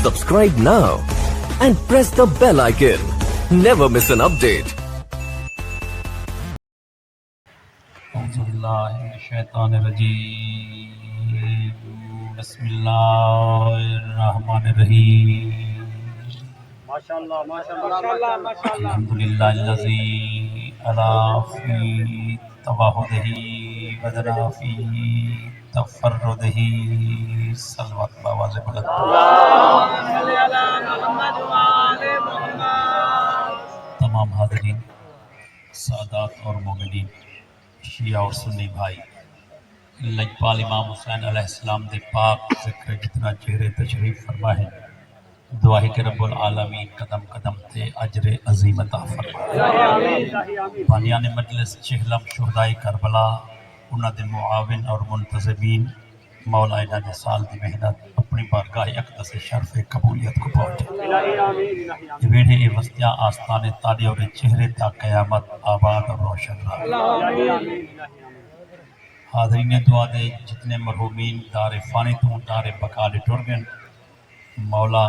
Subscribe now and press the bell icon. Never miss an update. الحمدللہ علا فی تواحدہ ودنا فی تفردہ صلوات باواز بلند تمام حاضرین، سادات اور مومنین، شیعہ اور سنی بھائی، لجپال امام حسین علیہ السلام دے پاک ذکر جتنا چہرے تشریف فرما ہے، دعا ہے کہ رب العالمین قدم قدم تے اجر عظیم عطا فرمائے۔ بانیان مجلس چہلم شہدائے کربلا، انہاں دے معاون اور منتظمین، مولا انہاں دے سال دی محنت اپنی بارگاہ اقدس شرف قبولیت کو پہنچے۔ ویڑھے اے وسطیاں آستان تالی اور چہرے تا قیامت آباد اور روشن رہا۔ حاضرین دعا دے جتنے مرحومین دار فانی تو دار بقا دے ٹر گئے، مولا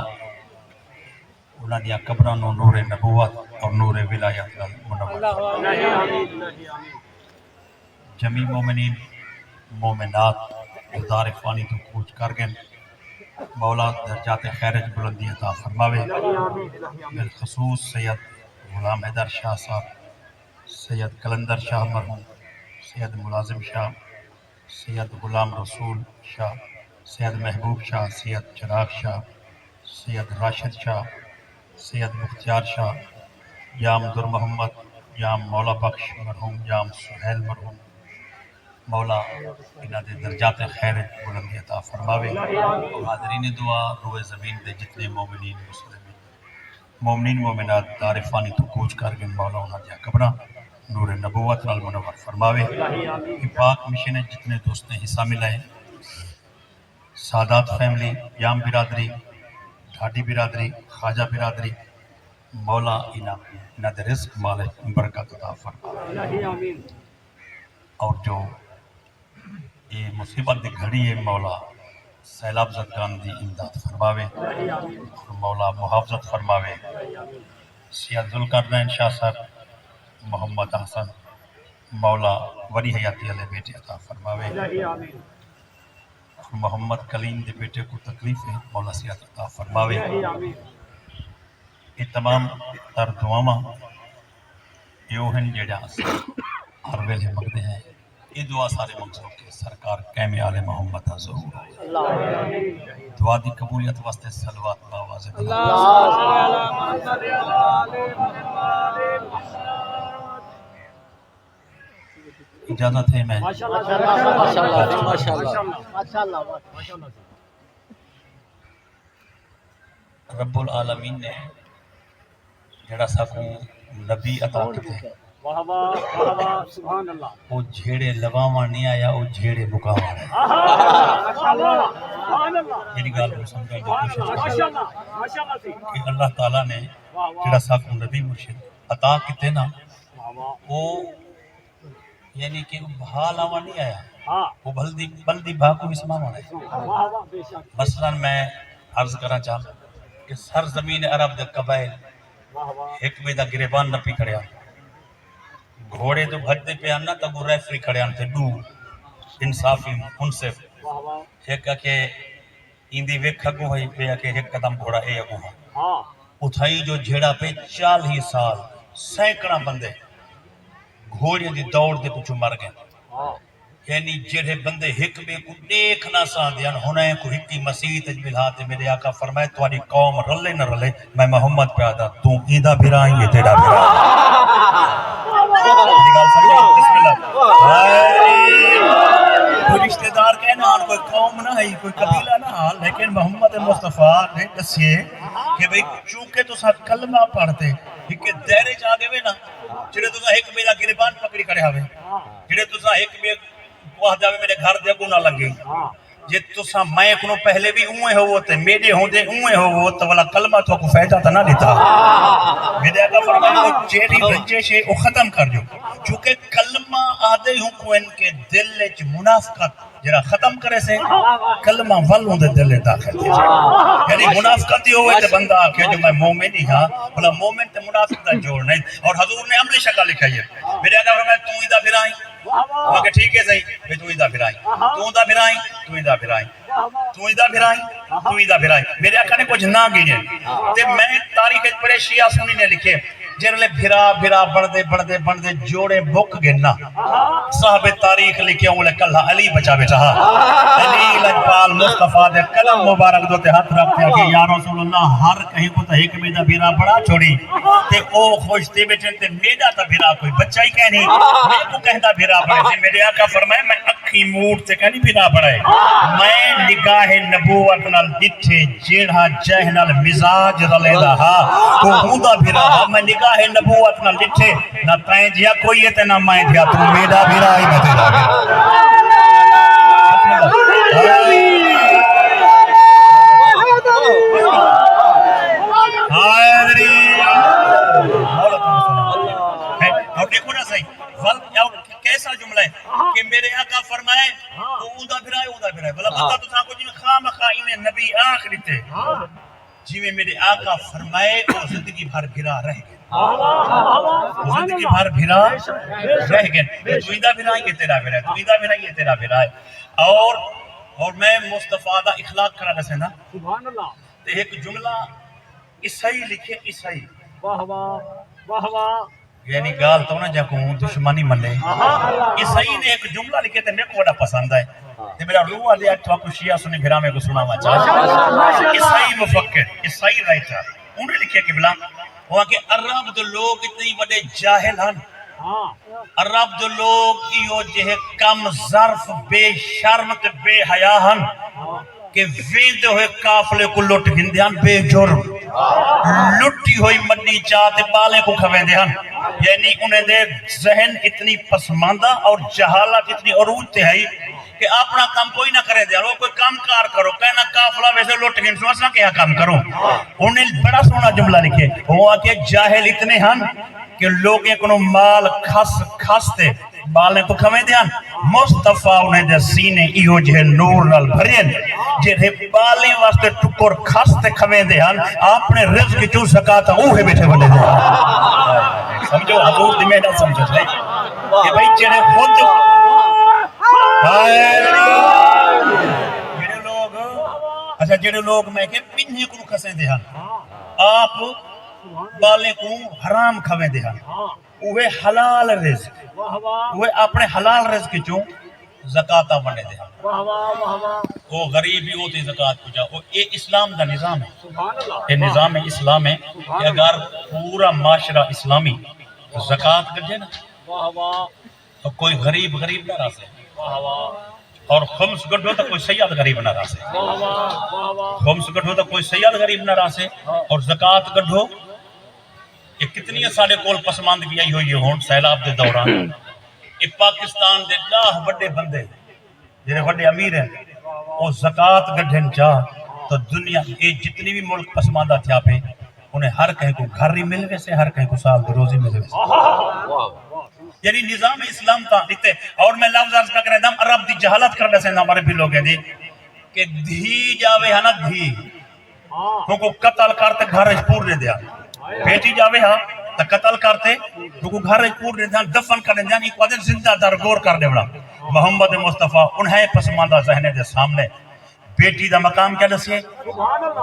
انہاں دیا قبراں نو نور نبوت اور نور ولایت نال منور فرمائے۔ جمی مومنین مومنات دار فانی تو کوچ کر گئے، مولا درجات خیرج بلندی عطا فرماوے۔ بالخصوص سید غلام حیدر شاہ صاحب، سید کلندر شاہ مرحوم، سید ملازم شاہ، سید غلام رسول شاہ، سید محبوب شاہ، سید چراغ شاہ، سید راشد شاہ، سید مختار شاہ، یام در محمد، یام مولا بخش مرحوم، یام سہیل مرحوم، مولا انہاں دے درجات خیر بلندی عطا فرماوے۔ حاضرین دعا روئے زمین دے جتنے مومنین مومنین مومنات دار فانی تو کوچ کر گئے، مولا انہاں دیا قبراں نور نبوت نال منور فرماوے۔ پاک مشن جتنے دوست نے حصہ ملائے، سادات فیملی، یام برادری، ڈھاڈی برادری، خواجہ برادری، مولا انہاں دے رزق مالک برکت عطا فرماوے۔ اور جو یہ مصیبت دی گھڑی ہے، مولا سیلاب زدگان دی امداد فرماوے اور مولا محافظت فرماوے۔ سید ذوالقرنین شاہ صاحب، محمد حسن، مولا وری حیاتی علیہ بیٹے عطا فرماوے۔ اور محمد کلیم دے بیٹے کو تکلیف ہے، مولا صحت عطا فرماوے۔ یہ تمام تر دعاواں یہ ہیں جڑا ہر ویلے منگتے ہیں۔ یہ دعا سارے منظور کے سرکار قیم آل محمد ظہور دعا دی قبولیت واسطے صلوات باواز بلند۔ اجازت ہے میں رب العالمین نے جڑا ساکوں نبی عطا کیتے وہ جھیڑے لواواں نہیں آیا، وہ جھیڑے مکاواں ہے۔ میری گال کو سمجھا جو کوشش کہ اللہ تعالیٰ نے جڑا ساکوں نبی مرشد عطا کیتے نا، وہ یعنی کہ بھا لاواں نہیں آیا، وہ بلدی بھا کو اسماواں ہے۔ مثلا میں عرض کرنا چاہتا کہ سرزمین عرب دے قبائل ایک میں دا گریبان نہ پی کھڑیا، گھوڑے تو بھجتے پہ آنا تب وہ ریفری کھڑے آنے دو انصافی منصف ایک کہ ایندی ویکھ اگوں ہوئی پہ کہ ایک قدم گھوڑا اے اگوں ہاں اتھائی جو جھیڑا پہ 40 سال سینکڑا بندے گھوڑے دی دوڑ دے پچھو مر گئے۔ یعنی جڑے بندے ایک بے کو دیکھنا سا دیان ہونے کو ہکی مسیح تجمیل ہاتھ میرے آقا فرمائے تواری قوم رلے نہ رلے، میں محمد پیادا تو ایدہ بھرائیں یہ تیرا بھرائیں۔ بسم اللہ۔ کوئی رشتہ دار کہنا آن کوئی قوم نہ ہے، کوئی قبیلہ نہ ہے، لیکن محمد مصطفیٰ نے دسیے کہ بھئی چونکہ تو ساتھ کلمہ پڑھتے کہ دیرے جاگے ہوئے نا، جڑے تو ساتھ ایک میرا گریبان پکڑی کھڑے ہوئے، جڑے تو ساتھ ایک واہ جاوے میرے گھر دے گناہ لگے، جے تو ساتھ میں کنو پہلے بھی اوئے ہو تے میڈے ہوں دے اوئے ہو تو والا کلمہ تو کو فائدہ تا نہ دیتا۔ میرے آقا فرمائے وہ جیڑی رنجش ہے وہ ختم کر جو، چونکہ کلمہ آدھے ہوں کو ان کے دل وچ منافقت جڑا ختم کرے سے کلمہ ولوں دے دل داخل تھی یعنی منافقت ہی ہوئے تے بندہ آکھے جو میں مومن ہی ہاں بھلا مومن تے منافق دا جوڑ نہیں اور حضور نے عملی شکل لکھائی ہے میرے آقا فرمایا تو ہی دا پھرائی وہ کہ ٹھیک ہے صحیح تو ہی دا پھرائی تو دا پھرائی تو ہی دا پھرائی تو ہی دا پھرائی تو ہی دا پھرائی میرے آقا نے کچھ نہ گنے تے میں تاریخ پڑے شیعہ سنی نے لکھے جرلے بھرا بڑھدے جوڑے بک گنا صاحب تاریخ لکھے ہوں لے کلہ علی بچا بیٹھا علی لجپال مصطفیٰ دے قلم مبارک دو تے ہاتھ رکھتے ہیں کہ یا رسول اللہ ہر کہیں کو تا ایک میدہ بھرا بڑا چھوڑی تے او خوشتے بیٹھے تے میدہ تا بھرا کوئی بچہ ہی کہنی میں کو کہندہ بھرا بڑھے سے میرے آقا فرمائے میں اکھی موٹ سے کہنی بھرا بڑھے میں نگاہ نبوت نال دٹھے جیڑھا جہ نال مزاج رلیدہ وہ ہوندہ بھرا میں نگاہ نبوت نہ لٹھے نہ تائیں جیا کوئی ہے تے نہ مائیں دیا تو میڈا بھی رائی میں تیرا اور دیکھو نا صحیح کیسا جملہ ہے کہ میرے آقا فرمائے وہ اوندہ بھرائے بلا بتا تو تھا کو جی میں خام خائن نبی آخری تھے جی میں میرے آقا فرمائے وہ زندگی بھر بھرا رہ گئے زندگی بھر بھرا رہ گئے تو ایدہ بھرائیں گے تیرا بھرائے تو ایدہ بھرائیں گے تیرا بھرائے اور میں مصطفیٰ دا اخلاق کرا رسے نا تو ایک جملہ عیسائی لکھے عیسائی یعنی گال تو نا جا کو دشمنی ملے عیسائی نے ایک جملہ لکھے تھے میرے کو بڑا پسند ہے تو میرا روح آلے اٹھوا کو شیعہ سنی بھرا میں کو سنا ہوا چاہتا عیسائی مفکر عیسائی رائٹر انہیں لکھے کہ بلا وہاں کہ عرب دو لوگ اتنی بڑے جاہل ہن عرب دو لوگ ایو جہے کم ظرف بے شرم تے بے حیا ہن کہ ویندے ہوئے کافلے کو لٹ گندیاں بے جرم لٹی ہوئی مڈی چاہتے بالے کو کھویندے ہن یعنی انہیں دے ذہن اتنی پسماندہ اور جہالت اتنی عروج تے ہے کہ اپنا کام کوئی نہ کرے دیا وہ کوئی کام کار کرو کہنا کافلہ ویسے لوٹ گئے سوچنا کیا کام کرو انہیں بڑا سونا جملہ لکھے وہ کہ جاہل اتنے ہن کہ لوگ ایک انہوں مال کھستے بالیں کو کھویں دیاں مصطفیٰ انہیں دے سینے ایو جہے نور نال بھرین جہے بالیں واسطے ٹکر کھستے کھویں دیاں اپنے رزق چو سکاتا اوہے بیٹھے بنے دیاں سمجھو حضور دی میں نہ سمجھو کہ بھئی چڑے خود جڑے لوگ میں کہ پنجے کو کھسیں دے ہن آپ بالے کو حرام کھویں دے ہن اوہ حلال رزق اوہ اپنے حلال رزق چوں زکاة بنے دے ہن وہ غریب ہی ہوتی زکاة کو جا یہ اسلام دا نظام ہے یہ نظام اسلام ہے کہ اگر پورا معاشرہ اسلامی زکاة کر جائے نا تو کوئی غریب نہ رہ سے اور خمس گڑھو تو کوئی سیاد غریب نہ رہ سے خمس گڑھو تو کوئی سیاد غریب نہ رہ سے اور زکاة گڑھو یہ کتنی ساڑے کول پسماندگی آئی ہوئی ہون سیلاب دے دوران یہ پاکستان دے لاہ بڑے بندے جنہیں بڑے امیر ہیں وہ زکاة گڑھن چاہ تو دنیا یہ جتنی بھی ملک پسماندہ تھیا پہ انہیں ہر کہیں کو گھر ہی مل ویسے ہر کہیں کو سال دے روزی مل ویسے یعنی نظام اسلام تا دیتے اور میں لفظ عرض کرنے دام عرب دی جہالت کرنے سے ہمارے بھی لوگ ہیں دی کہ دھی جاوے ہاں نا دھی کو قتل کرتے گھر اچ پور دے دیا بیٹی جاوے ہاں تا قتل کرتے کو گھر اچ پور دے دیا دفن کرنے دیا ایک وقت زندہ درگور کرنے بڑا محمد مصطفیٰ انہیں پسماندہ ذہنے دے سامنے بیٹی دا مقام کیا دسیے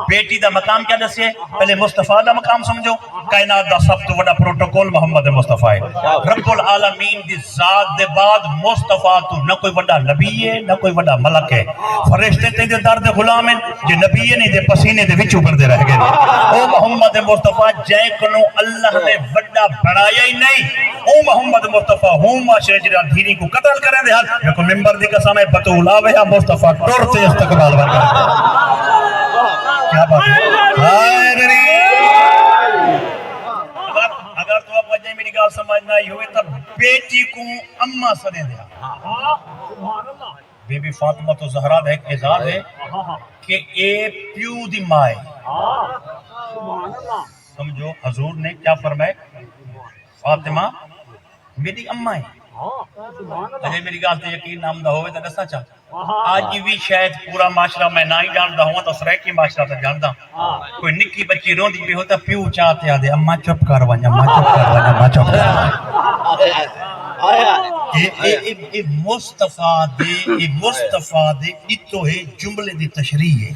بیٹی دا مقام کیا دسیے پہلے مصطفیٰ دا مقام سمجھو کائنات دا سب تو بڑا پروٹوکول محمد مصطفیٰ ہے رب العالمین دی ذات دے بعد مصطفیٰ تو نہ کوئی بڑا نبی ہے نہ کوئی بڑا ملک ہے فرشتے تے دے درد غلام ہیں جو نبی نہیں دے پسینے دے وچوں کر دے رہ گئے او محمد مصطفیٰ جے کنو اللہ نے بڑا بڑھایا ہی نہیں او محمد مصطفیٰ ہوں معاشرے جرا دھیری کو قتل کریں دے حال میں کو ممبر دی قسم ہے بطول آوے ہاں مصطفیٰ ٹورتے استقبال کیا بات ہے اگر تو آپ وجہ میری گال سمجھنا ہی ہوئے تب بیٹی کو اممہ سنے دیا بی بی فاطمہ تو زہرہ دا ایک اعزاز ہے کہ اے پیو دی مائے سمجھو حضور نے کیا فرمائے فاطمہ میری اممہ ہے اجے میری گل تے یقین نامدہ ہوئے تے دساں چا اج بھی شاید پورا معاشرہ میں نہ ہی جاندا ہوں تو سرائکی معاشرہ تے جاندا کوئی نکی بچی روندی بھی ہو تے پیو چاہتے آدے اما چپ کر ونجا اما چپ کر ونجا اما چپ کر اے مصطفیٰ دے اتو ہے جملے دی تشریح ہے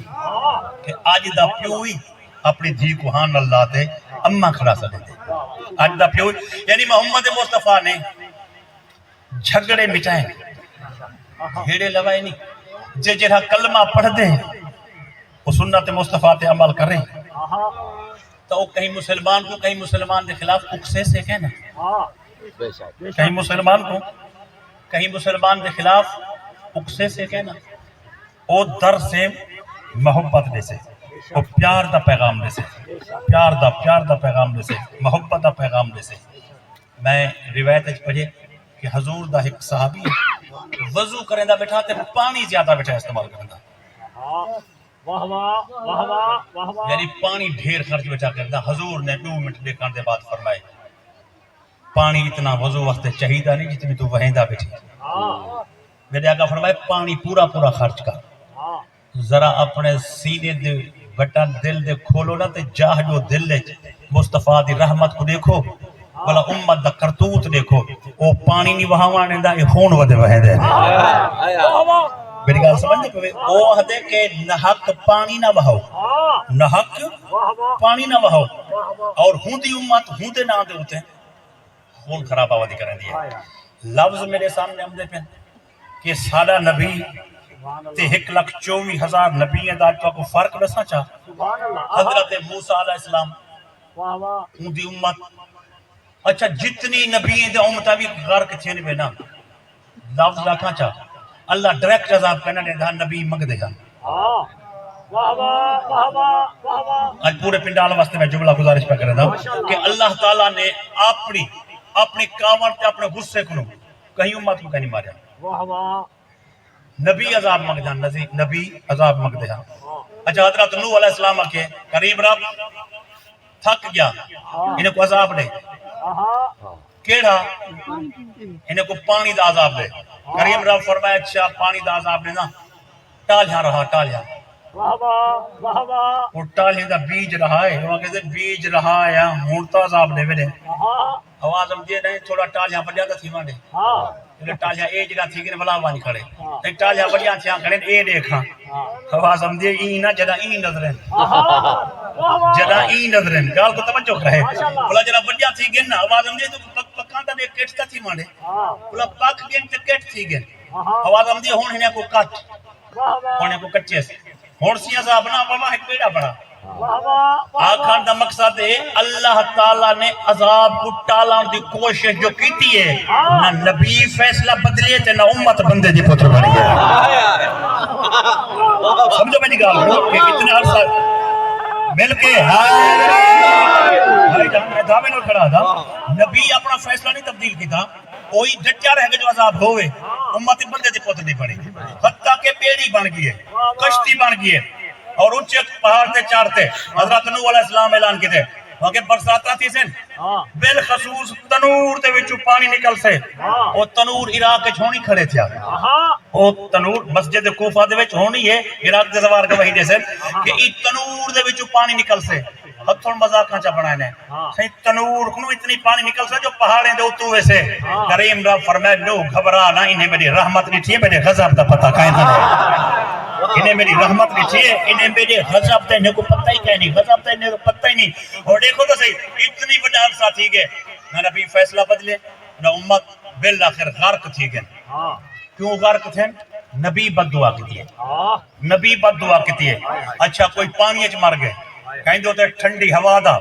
کہ آج دا پیو ہی اپنی دھی کو ہاں اللہ تے اما کھڑا سا دے آج دا پیو یعنی محمد مصطفیٰ نے جھگڑے مٹائیں ہیڑے لوائے نہیں جے جہاں کلمہ پڑھ دیں وہ سنت مصطفیٰ تے عمل کریں تو وہ کہیں مسلمان کو کہیں مسلمان دے خلاف اکسے سے کہنا کہیں مسلمان کو کہیں مسلمان دے خلاف اکسے سے کہنا او در سے محبت دے سے او پیار دا پیغام دے سے پیار دا پیغام دے سے محبت دا پیغام دے سے میں روایت اچ پڑھے کہ حضور دا ایک صحابی وضو کریں دا بیٹھا تے پانی زیادہ بیٹھا استعمال کریں دا یعنی پانی ڈھیر خرچ بیٹھا کریں دا حضور نے 2 منٹ دیکھان دے بعد فرمائے پانی اتنا وضو وقت چاہیدہ نہیں جتنی تو وہیندہ بیٹھی میرے آقا فرمائے پانی پورا پورا خرچ کر ذرا اپنے سینے دے بٹن دل دے کھولو نا تے جاہ جو دل لے مصطفیٰ دی رحمت کو دیکھو بلا امت دا کرتوت دیکھو او پانی نہیں وہاوانے دا اے خون ودے وہے دے میری گال سمجھنے پہ او ہدے کہ نحق پانی نہ بہو نحق پانی نہ بہو اور ہوں دی امت ہوں دے نہ دے ہوتے ہیں خون خراب آوازی کریں دیئے لفظ میرے سامنے ہم دے پہ کہ سادہ نبی تے 1,24,000 نبی ہیں داج کو فرق رسنا چاہ حضرت موسیٰ علیہ السلام ہوں دی امت اچھا جتنی نبی ہیں دے امتہ بھی غرق تھے نہیں بینا لفظ رکھنا چاہ اللہ ڈریکٹ عذاب کرنا دے دا نبی مگ دے گا آج پورے پنڈال واسطے میں جملہ گزارش پہ کرے دا کہ اللہ تعالیٰ نے اپنی کامر تے اپنے غصے کو کہیں امت کو کہیں ماریا نبی عذاب مگ جان نبی عذاب مگ دے اچھا حضرت نوح علیہ السلام کے قریب رب تھک گیا انہیں کو عذاب دے کیڑا انہیں کو پانی دا عذاب دے قریب رب فرمایا اچھا پانی دا عذاب دے نا ٹالیا رہا ٹالیا وہ ٹالیا دا بیج رہا ہے وہ کہتے بیج رہا ہے مونتا عذاب دے میرے آواز ہم دے نہیں تھوڑا ٹالیا بڑھیا تھا تھی ماں دے ٹالیا اے جڑا تھی کہ بلا وانی کھڑے ٹالیا بڑھیا تھیا کھڑے اے دیکھا آواز ہم دے ای نہ جڑا ای نظریں جڑا ای نظریں گال کو توجہ کرے بلا جڑا بڑھیا تھی گن نا آواز ہم دے تو پکان تا دے کٹ تا تھی ماں دے بلا پاک گن تے کٹ تھی گن آواز ہم دے ہون ہنے کو کٹ ہونے کو کچے سے ہون سی عذاب نہ بابا ایک بیڑا بڑا آخان دا مقصد ہے اللہ تعالیٰ نے عذاب کو ٹالان دی کوشش جو کیتی ہے نہ نبی فیصلہ بدلیے تھے نہ امت بندے دی پتر بن گیا سمجھو میں نکال کہ اتنے عرصہ مل کے ہائی جان میں دعوے نہ کھڑا تھا نبی اپنا فیصلہ نہیں تبدیل کی تھا کوئی ڈٹیا رہ گئے جو عذاب ہوئے امت بندے دی پتر نہیں بنی حتیٰ کہ بیڑی بن گئی ہے کشتی بن گئی ہے اور اونچے پہاڑ تے چارتے حضرت نوح علیہ السلام اعلان کی تھے وہاں کے برساتہ تھی سن بالخصوص تنور دے وچوں پانی نکل سے وہ تنور عراق وچ ہونی کھڑے تھیا وہ تنور مسجد کوفہ دے وچ ہونی ہے عراق دے زوار گواہی دے سن کہ ای تنور دے وچوں پانی نکل سے ہتھوں مذاقاں چا بنائے نے صحیح تنور کو اتنی پانی نکل سے جو پہاڑیں دے اتو ویسے کریم رب فرمائے نو گھبرا نہ انہیں میری رحمت نہیں تھی میرے غضب دا پتہ کہیں تھا انہیں میری رحمت نہیں تھی انہیں میرے غضب دا انہیں کو پتہ ہی کہیں نہیں غضب دا انہیں کو پتہ ہی نہیں اور دیکھو تو صحیح اتنی بڑا عرصہ تھی گئے نہ نبی فیصلہ بدلے نہ امت بالآخر غرق تھی گئے کیوں غرق تھے نبی بد دعا کی تھی نبی بد دعا کی تھی اچھا کوئی پانی اچ مر گئے کہیں جو تے ٹھنڈی ہوا دا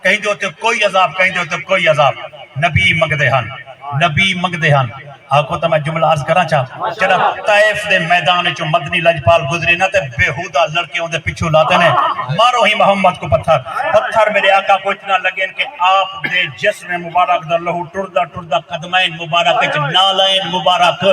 کہیں جو تے کوئی عذاب کہیں جو تے کوئی عذاب نبی مگدے ہن نبی مگدے ہن آکو تا میں جملہ عرض کرنا چاہ چلا طائف دے میدان چو مدنی لجپال گزری نہ تے بے ہودہ لڑکے ہوں دے پچھو لاتے نے مارو ہی محمد کو پتھر پتھر میرے آقا کو اتنا لگے کہ آپ دے جسم مبارک دا لہو ٹردہ ٹردہ قدمین مبارک نالین مبارک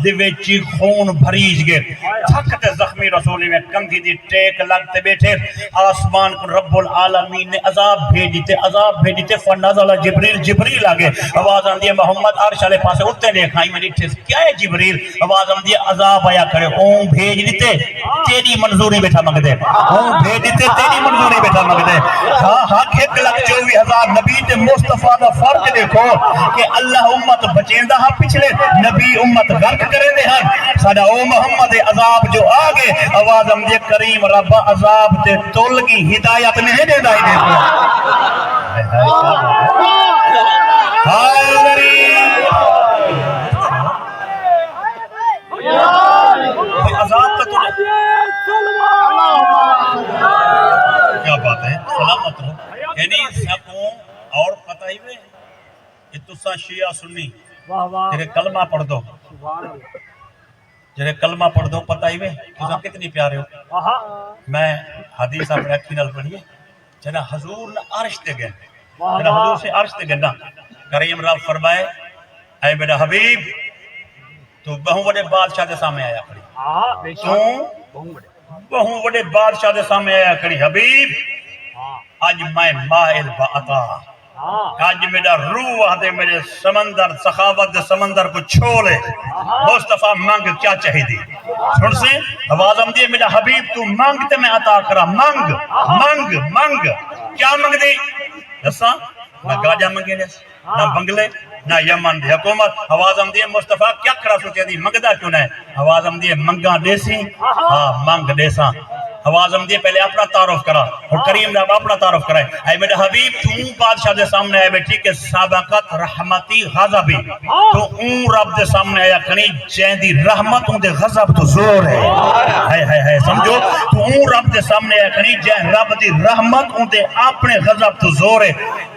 دے ویچی خون بھریج گئے تھکتے زخمی رسولی میں کندھی دی ٹیک لگتے بیٹھے آسمان کو رب العالمین نے عذاب بھیجتے فنزل جبریل آگے آواز آن دیا محمد عرش علیہ پاسے اٹھتے دیکھائیں میں دیٹھے کیا ہے جبریل آواز آن دیا عذاب آیا کرے اون بھیج دیتے تیری منظوری بیٹھا مانگ دے اون بھیج دیتے تیری منظوری بیٹھا مانگ دے ہاں 1,24,000 نبی تے مصطفیٰ دا فرق دیکھو کہ اللہ امت بچین دا ہاں پچھلے نبی امت غرق کرے دے ہاں سادہ او محمد عذاب جو آگے آواز آن دیا کریم رب عذاب تے تول کی ہدایت نہیں دے دائی دیکھو عذاب کا تو کیا بات ہے سلامت ہو یعنی سکوں اور پتہ ہی میں کہ تسا شیعہ سنی تیرے کلمہ پڑھ دو جرے کلمہ پڑھ دو پتہ ہی میں تسا کتنی پیارے ہو میں حدیث اپنے اکھی نال پڑھیے جنہ حضور نے عرش دے گئے جنہ حضور سے عرش دے گئے نا کریم رب فرمائے اے میرا حبیب تو بہوں بڑے بادشاہ دے سامنے آیا کھڑی تو بہوں بڑے بادشاہ دے سامنے آیا کھڑی حبیب آج میں مائل بعطا آج میرا روح دے میرے سمندر سخاوت دے سمندر کو چھولے مصطفیٰ مانگ کیا چاہی دی سن سے آواز ہم دیئے میرا حبیب تو مانگتے میں عطا کرا مانگ کیا مانگ دی دسا نہ گاجہ مانگے نہ بنگلے نہ یمن دی حکومت آواز ہم دیئے مصطفیٰ کیا کھڑا سوچے دی مانگدہ کیوں نہ ہے آواز ہم دیئے منگاں دیسی ہاں مانگ دیساں آواز ہم دیئے پہلے اپنا تعارف کرا اور کریم رب اپنا تعارف کرائے اے میرے حبیب تو بادشاہ دے سامنے آئے بیٹھی کہ سابقت رحمتی غضبی تو اون رب دے سامنے آیا کنی جین دی رحمت ان دے غضب تو زور ہے سمجھو تو اون رب دے سامنے آیا کنی جین رب دی رحمت ان دے اپنے غضب تو زور ہے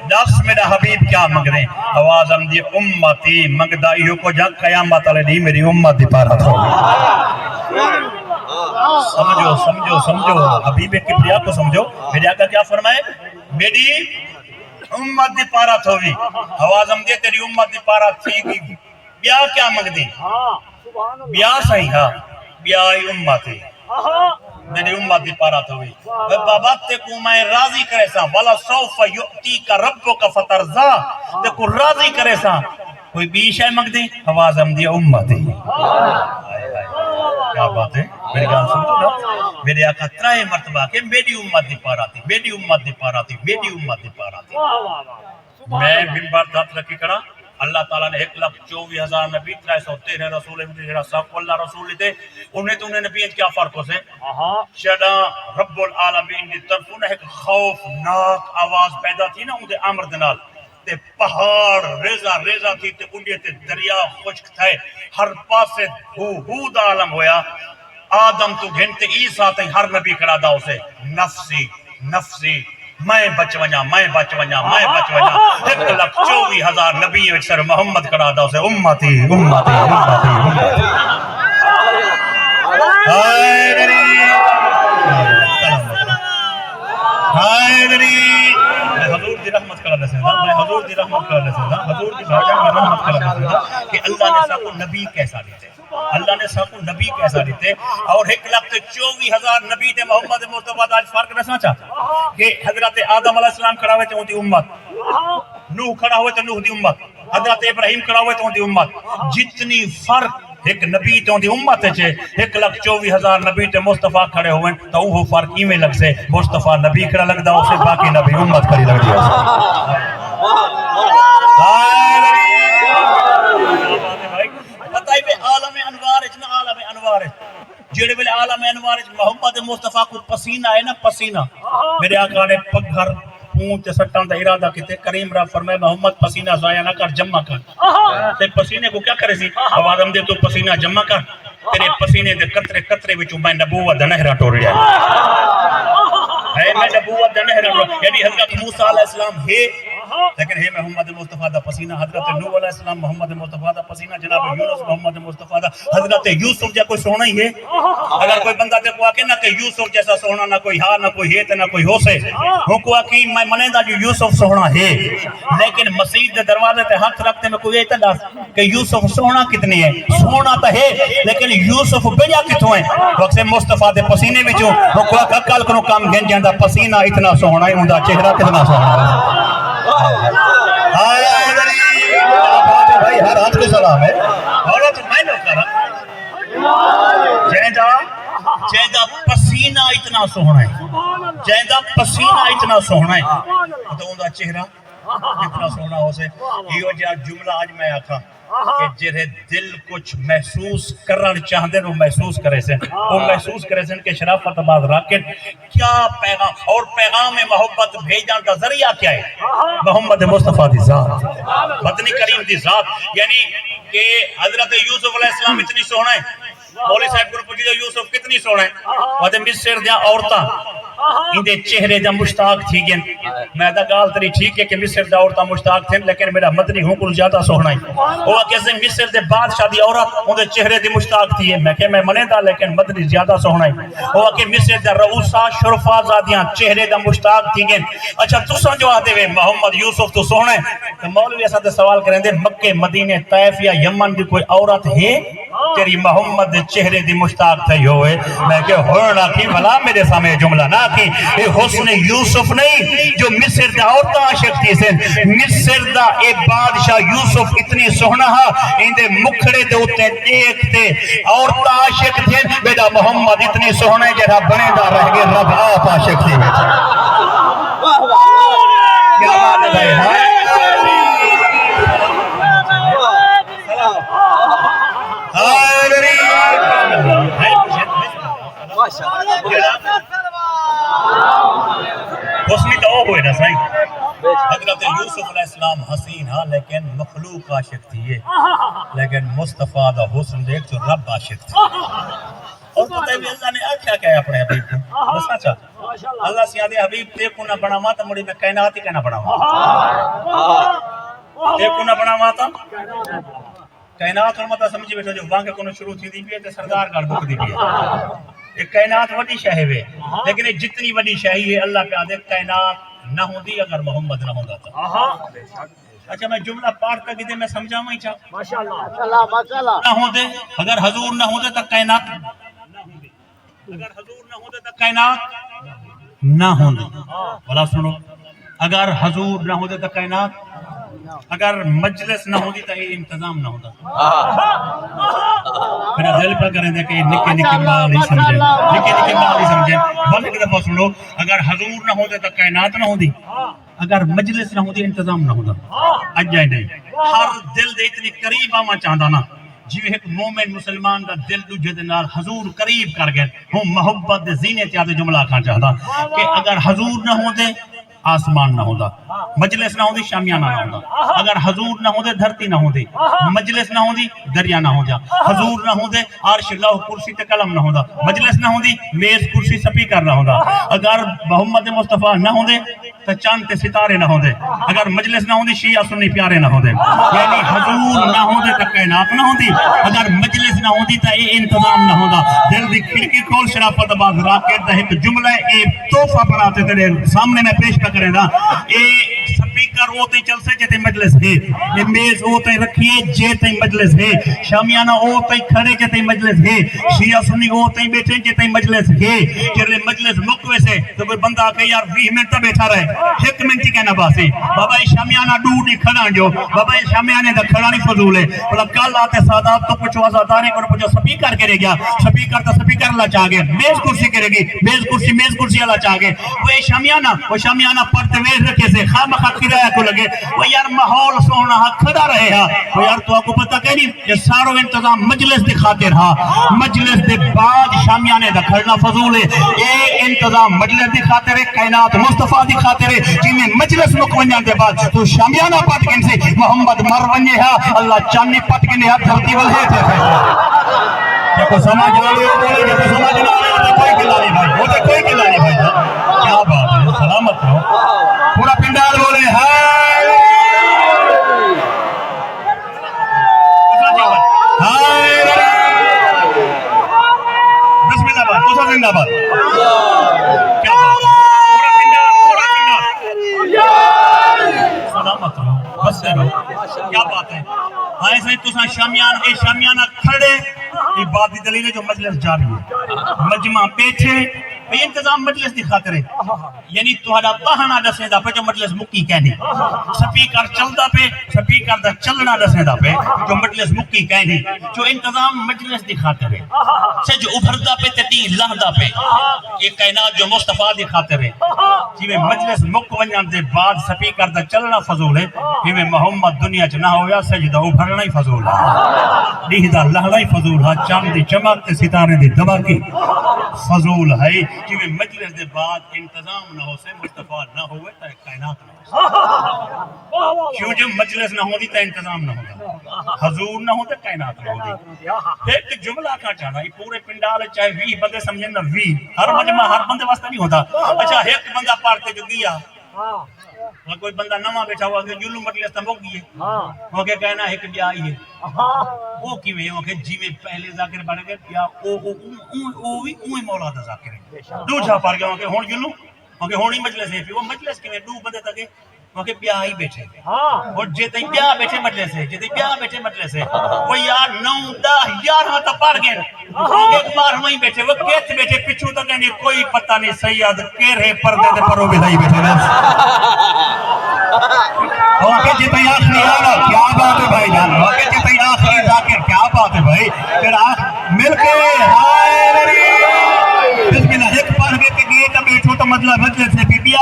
دس میرا حبیب کیا مانگ رہے ہیں آواز ہم دی امتی مانگدائیوں کو جا قیامت علیہ دی میری امت دی پارا تھا سمجھو حبیب کبریا کو سمجھو میرے آقا کیا فرمائے میری امت دی پارا تھوی آواز ہم دے تیری امت دی پارا تھی گی بیا کیا مانگ دی بیا صحیح ہاں بیا امتی میری امت دی پارا تھوی بابا تے کو میں راضی کرے ساں والا سوف یؤتی کا ربو کا فترزا تے کو راضی کرے ساں کوئی بیش ہے مانگ دی آواز ہم دی امتی کیا بات ہے میری گان سمجھو نا میرے آقا ترائے مرتبہ کہ میری امت دی پارا تھی میری امت دی پارا تھی میری امت دی پارا تھی میں منبر دھات رکھی کرا اللہ تعالیٰ نے 1,24,000 نبی 313 رسول اللہ رسول تھے انہیں نبیت کیا فرق ہو سے شدہ رب العالمین دی طرف انہیں ایک خوفناک آواز پیدا تھی نا انہیں عمر دنال تے پہاڑ ریزہ تھی تے انہیں تے دریا خشک تھے ہر پاسے ہود عالم ہویا آدم تو گھنتے عیسیٰ تے ہر نبی کرا دا اسے نفسی میں بچ ونجا 1,24,000 نبی اکثر محمد کرا دا اسے امتی حضور دی رحمت کرا لے سکتا میں حضور دی رحمت کرا لے سکتا حضور دی بھاجہ میں رحمت کرا لے سکتا کہ اللہ نے ساکو نبی کیسا دیتے اللہ نے ساکو نبی کیسا دیتے اور 1,24,000 نبی تے محمد مصطفیٰ آج فرق نہ چاہتا کہ حضرت آدم علیہ السلام کھڑا ہوئے تے ان دی امت نوح کھڑا ہوئے تے نوح دی امت حضرت ابراہیم کھڑا ہوئے تے ان دی امت جتنی فرق ایک نبی تے ان دی امت ہے 1,24,000 نبی تے مصطفیٰ کھڑے ہوئے تو وہ فرق ہی میں لگ سے مصطفیٰ نبی کھڑا لگ دا اسے باقی نبی امت کھڑی لگ دیا بتائی بے عالم انوار جیڑے بلے عالم انوار محمد مصطفیٰ کو پسینہ ہے نا پسینہ میرے آقا نے پگھر پونچ سٹان دا ارادہ کیتے کریم رب فرمائے محمد پسینہ ضائع نہ کر جمع کر تے پسینے کو کیا کرے سی آواز ہم دے تو پسینہ جمع کر تیرے پسینے دے قطرے وچوں میں نبوت دا نہرا ٹور رہا ہے میں نبوت دا نہرا ٹور یعنی حضرت موسیٰ علیہ السلام ہے لیکن ہے محمد مصطفیٰ دا پسینہ حضرت نوح علیہ السلام محمد مصطفیٰ دا پسینہ جناب یونس محمد مصطفیٰ دا حضرت یوسف جا کوئی سونا ہی ہے اگر کوئی بندہ تے کو آکے نہ کہ یوسف جیسا سونا نہ کوئی ہاں نہ کوئی ہے تے نہ کوئی ہو سے وہ کو آکی میں منے دا جو یوسف سونا ہے لیکن مسیح دے دروازے تے ہاتھ رکھتے میں کوئی ایتا دس کہ یوسف سونا کتنی ہے سونا تا ہے لیکن یوسف بجا کتوں ہے وقت سے مصطفیٰ دے پسینے وچوں وہ کو آکا کل کنو کام گھن جاندہ پسینہ اتنا سونا ہے اندہ چہرہ کتنا سونا ہے بھائی ہر ہاتھ کے سلام ہے اور تو میں لوگ کرا جیدہ پسینہ اتنا سونا ہے جیدہ پسینہ اتنا سونا ہے تو اندہ چہرہ اتنا سونا ہو سے یہ وجہ جملہ آج میں آکھا کہ جرے دل کچھ محسوس کرن چاہتے ہیں وہ محسوس کرے سے وہ محسوس کرے سے کہ شرافت آباد راکٹ کیا پیغام اور پیغام محبت بھیجان کا ذریعہ کیا ہے محمد مصطفیٰ دی ذات مدنی کریم دی ذات یعنی کہ حضرت یوسف علیہ السلام اتنی سونا ہے مولی صاحب کو پوچھا یوسف کتنی سونا ہے وہ مصر دیا عورتاں اندے چہرے دا مشتاق تھی گئن میں دا گال تری ٹھیک ہے کہ مصر دا عورتاں مشتاق تھیں لیکن میرا مدنی ہوں کل زیادہ سونا ہے وہ کیسے مصر دے بادشاہ دی عورت اندے چہرے دی مشتاق تھی ہے میں کہ میں منے دا لیکن مدنی زیادہ سونا ہے وہ کہ مصر دا رؤسا شرفا زادیاں چہرے دا مشتاق تھی گئن اچھا تو سنجو آتے ہوئے محمد یوسف تو سونا ہے تو مولوی ایسا تے سوال کریں دے مکہ مدینے طائف یا یمن دی کوئی عورت ہے تیری محمد چہرے دی مشتاق تھی ہوئے میں کہ ہونا کی بھلا میرے سامنے جملہ نہ کی اے حسن یوسف نہیں جو مصر دا عورتاں عاشق تھی سے مصر دا اے بادشاہ یوسف اتنی سونا اندے مکھڑے دے ہوتے دیکھتے عورتاں عاشق تھے بیٹا محمد اتنی سونا جہاں بنے دا رہ گئے رب آپ عاشق تھی کیا بات ہے بھائی حسنی تو ہوئے نا صحیح حضرت یوسف علیہ السلام حسین ہاں لیکن مخلوق عاشق تھی ہے لیکن مصطفیٰ دا حسن دیکھ تو رب عاشق تھی اور پتہ ہے اللہ نے کیا کہا ہے اپنے حبیب کو بس اچھا اللہ سیادے حبیب تے کو نہ بنا ماتا مڑی میں کائنات ہی کہنا بنا تے کو نہ بنا ماتا کائنات اور مطلب سمجھے بیٹھو جو وہاں کو شروع تھی دی بھی ہے تے سردار گھر بک دی بھی ہے ایک کائنات وڈی شاہ ہے لیکن جتنی وڈی شاہی ہے اللہ پہ آدھے کائنات نہ ہوندی اگر محمد نہ ہوندا تھا اچھا میں جملہ پاٹ کر دے میں سمجھاؤں ہی چاہ ماشاءاللہ نہ ہوندے اگر حضور نہ ہوندے تک کائنات اگر حضور نہ ہوندے تک کائنات نہ ہوندے بلا سنو اگر حضور نہ ہوندے تک کائنات اگر مجلس نہ ہوندی تو یہ انتظام نہ ہوتا میرا دل پر کریں دے کہ نکے نکے مال ہی سمجھیں نکے نکے مال ہی سمجھیں بل ایک دفعہ سنو اگر حضور نہ ہوتے تو کائنات نہ ہوندی اگر مجلس نہ ہوندی انتظام نہ ہوتا اج جائے نہیں ہر دل دے اتنی قریب آما چاہتا نا جی ایک مومن مسلمان دا دل دوجہ دے نال حضور قریب کر گئے ہوں محبت دے زینے تیادے جملہ کھا چاہتا کہ اگر حضور نہ ہوتے آسمان نہ ہوتا مجلس نہ ہوتی شامیانہ نہ ہوتا اگر حضور نہ ہوتے دھرتی نہ ہوتی مجلس نہ ہوتی دریا نہ ہوتا حضور نہ ہوتے عرش لوح کرسی تے قلم نہ ہوتا مجلس نہ ہوتی میز کرسی سپیکر نہ ہوتا اگر محمد مصطفیٰ نہ ہوتے تو چاند تے ستارے نہ ہوتے اگر مجلس نہ ہوتی شیعہ سنی پیارے نہ ہوتے یعنی حضور نہ ہوتے تو کائنات نہ ہوتی اگر مجلس نہ ہوتی تو یہ انتظام نہ ہوتا دل دی کھڑکی کھول شرافت آباد راکٹ دا ایک جملہ ایک تحفہ بناتے تیرے سامنے میں پیش پہ کرے دا سپیکر ہوتے چل سے جتے مجلس ہے یہ میز ہوتے رکھیے جتے مجلس ہے شامیانہ ہوتے کھڑے جتے مجلس ہے شیعہ سنی ہوتے بیٹھے جتے مجلس ہے جرلے مجلس مقوے سے تو کوئی بندہ آکے یار 20 منٹ بیٹھا رہے ایک منٹ ہی کہنا باسی بابا یہ شامیانہ ڈوڑ نہیں کھڑا جو بابا یہ شامیانے دا کھڑا نہیں فضول ہے بلا کل آتے سادات تو پچھو آزادانے کو پچھو سپیکر کرے گیا سپیکر تا سپیکر اللہ چاہ گئے میز کرسی کرے گی میز کرسی اللہ چاہ گئے وہ یہ شامیانہ پڑھتے ویز رکھے سے خام خط کرایہ کو لگے وہ یار ماحول سونا کھڑا رہے ہاں وہ یار تو آپ کو پتہ کہہ نہیں یہ سارو انتظام مجلس دے خاطر ہاں مجلس دے بعد شامیانے دا کھڑنا فضول ہے یہ انتظام مجلس دے خاطر ہے کائنات مصطفیٰ دی خاطر ہے جنہیں مجلس مکونیاں دے بعد تو شامیانہ پٹ گن سے محمد مرونی ہے اللہ چانے پٹ گنے ہے دھرتی والے تھے دیکھو سمجھ لے دیکھو سمجھ لے کوئی گلا نہیں بھائی وہ کوئی گلا نہیں بھائی کیا بات ہے سلامت رہو پورا پنڈال بولے ہائے ایسے تو شامیانہ کھڑے یہ بات دی دلیل ہے جو مجلس جاری ہے مجمع پیچھے بھئی انتظام مجلس دی خاطر ہے یعنی تہاڈا بہانا دسیں دا پہ جو مجلس مکی کہنی سپیکر چلدا پہ سپیکر دا چلنا دسیں دا پہ جو مجلس مکی کہنی جو انتظام مجلس دی خاطر ہے سے جو ابھردا پہ تے لہدا پہ یہ کائنات جو مصطفیٰ دی خاطر ہے جی میں مجلس مک ونجان دے بعد سپیکر دا چلنا فضول ہے جی میں محمد دنیا چ نہ ہویا سجدہ ابھرنا ہی فضول ہے دیہ دا لہڑا ہی فضول ہے چاند دی چمک تے ستارے دی دمکی فضول ہے کہ میں مجلس دے بعد انتظام نہ ہو سے مصطفیٰ نہ ہوئے تا کائنات نہ ہو کیوں جب مجلس نہ ہو دی تا انتظام نہ ہوگا حضور نہ ہو تا کائنات نہ ہو دی ایک جملہ کہا چاہنا یہ پورے پنڈال چاہے 20 بندے سمجھیں نا 20 ہر مجمع ہر بندے واسطہ نہیں ہوتا اچھا ایک بندہ پارتے جو گیا کوئی بندہ نواں بیٹھا ہوا کہ جلو مجلس تا مک گئی وہ کہ کہنا ایک بیا آئی ہے وہ کیویں وہ کہ جی میں پہلے ذاکر بن گئے یا او بھی اوے مولا دا ذاکر ہے دوجا پار گیا کہ ہن جلو کہ ہن ہی مجلس ہے وہ مجلس کیویں دو بندے تک وہ کہ بیا ہی بیٹھے اور جے تے بیا بیٹھے مجلس ہے جے تے بیا بیٹھے مجلس ہے وہ یار 9 10 11 تا پڑھ گئے ایک بار وہیں بیٹھے وہ کیت بیٹھے پیچھے تک نہیں کوئی پتہ نہیں سید کیرے پردے تے پرو بھی نہیں بیٹھے اوکے جی بھائی آخری آنا کیا بات ہے بھائی جان اوکے جی بھائی آخری ذاکر کیا بات ہے بھائی پھر مل کے ہائے بسم اللہ ایک پڑھ کے گئے تو بیٹھو تو مطلب مجلس سے پیا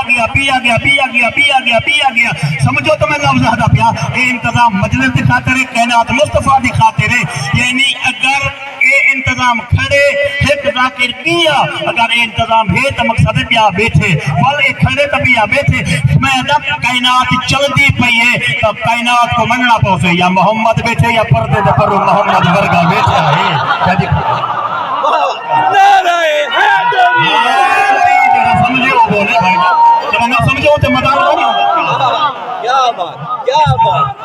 گیا سمجھو تو میں لفظ زیادہ پیا یہ انتظام مجلس دی خاطر ہے کائنات مصطفیٰ دی خاطر ہے یعنی اگر یہ انتظام کھڑے ایک ذاکر کیا اگر یہ انتظام ہے تو مقصد پیا بیٹھے ول یہ کھڑے تو پیا بیٹھے میں جب کائنات چل دی پئی ہے تو کائنات کو مننا پوسے یا محمد بیٹھے یا پردے دے پرو محمد ورگا بیٹھا ہے سمجھے وہ بولے بھائی جب نہ سمجھو تو مدار نہیں ہوگا کیا بات کیا بات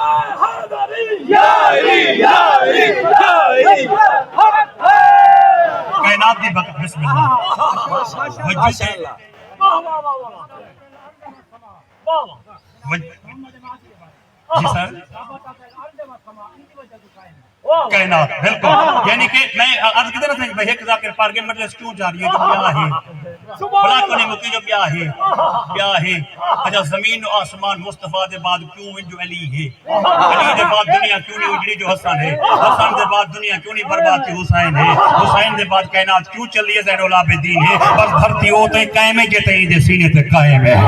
کائنات دی بقت بسم اللہ جی سر کائنات بالکل یعنی کہ میں عرض کدھر سے بھائی ایک ذاکر پار کے مجلس کیوں جا رہی ہے جو بیا ہے بلا کو نہیں مکی جو بیا ہے اچھا زمین و آسمان مصطفیٰ دے بعد کیوں جو علی ہے علی دے بعد دنیا کیوں نہیں اجڑی جو حسن ہے حسن دے بعد دنیا کیوں نہیں برباد کی حسین ہے حسین دے بعد کائنات کیوں چل رہی ہے زین العابدین ہے بس دھرتی ہو تو قائم ہے جتے ہی دے سینے تے قائم ہے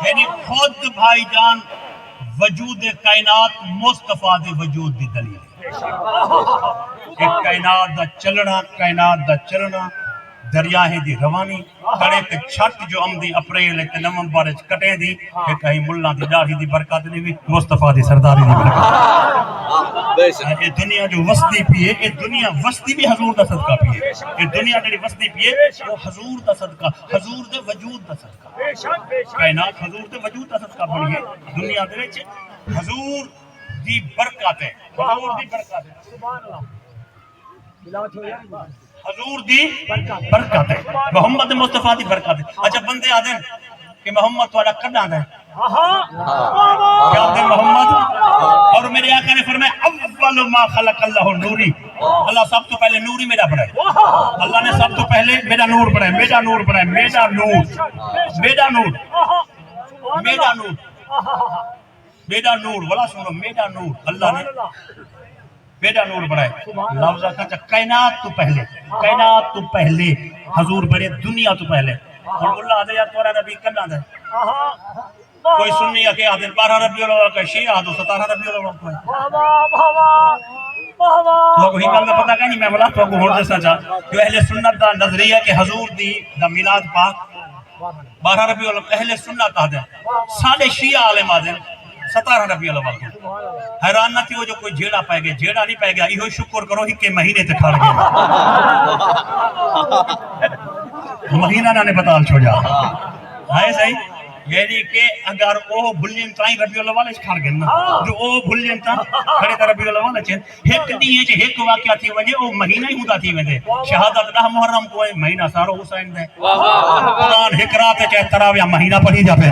یعنی خود بھائی جان وجود کائنات مصطفیٰ دے وجود دی دلیل ایک کائنات دا چلنا دریاہیں دی روانی کڑے تے چھٹ جو امدی اپریل تے نومبر کٹے دی ایک کہیں ملہ دی داڑھی دی برکات نہیں بھی مصطفیٰ دی سرداری دی برکات یہ دنیا جو وسطی پیے یہ دنیا وسطی بھی حضور دا صدقہ پیے یہ دنیا جو وسطی پیے وہ حضور دا صدقہ حضور دے وجود دا صدقہ کائنات حضور دے وجود دا صدقہ بڑھئے دنیا دے وچ حضور دی برکات ہے حضور دی برکات ہے سبحان اللہ حضور دی برکات ہے محمد مصطفیٰ دی برکات ہے اچھا بندے آدھے کہ محمد تھوڑا کڑا ہے کیا آدھے محمد اور میرے آقا نے فرمایا اول ما خلق اللہ نوری اللہ سب تو پہلے نوری میرا بنائے اللہ نے سب تو پہلے میرا نور بنائے میرا نور بنائے میرا نور میرا نور میرا نور میرا نور بلا سنو میرا نور اللہ نے میرا نور بنائے لفظہ کہتا کائنات تو پہلے حضور بڑے دنیا تو پہلے اور اللہ آدھے یار تورا نبی کرنا دے کوئی سننی ہے کہ آدھے 12 ربیع الاول کا شیعہ آدھو 17 ربیع الاول کو ہے تو کوئی گل دا پتہ کہ نہیں میں بلا تو کو ہون دسنا چاہ جو اہل سنت دا نظریہ کہ حضور دی دا میلاد پاک 12 ربیع الاول اہل سنت آدھے سارے شیعہ عالم آدھے 17 ربیع الاول کو حیران نہ تھی وہ جو کوئی جیڑا پائے گئے جیڑا نہیں پائے گیا یہ شکر کرو ہی کہ مہینے تے کھڑ گئے مہینہ نہ نے بتال چھوڑا ہے صحیح یعنی کہ اگر وہ بھلین تائیں ربیع الاول کھڑ گئے نا جو وہ بھلین تا کھڑے تا ربیع الاول چن ایک ڈینہں چ ایک واقعہ تھی وجے وہ مہینہ ہی ہوندا تھی ویندے شہادت ڈاہ محرم کو مہینہ سارو حسین دے قرآن ایک رات چ تراویح مہینہ پڑھی جا پے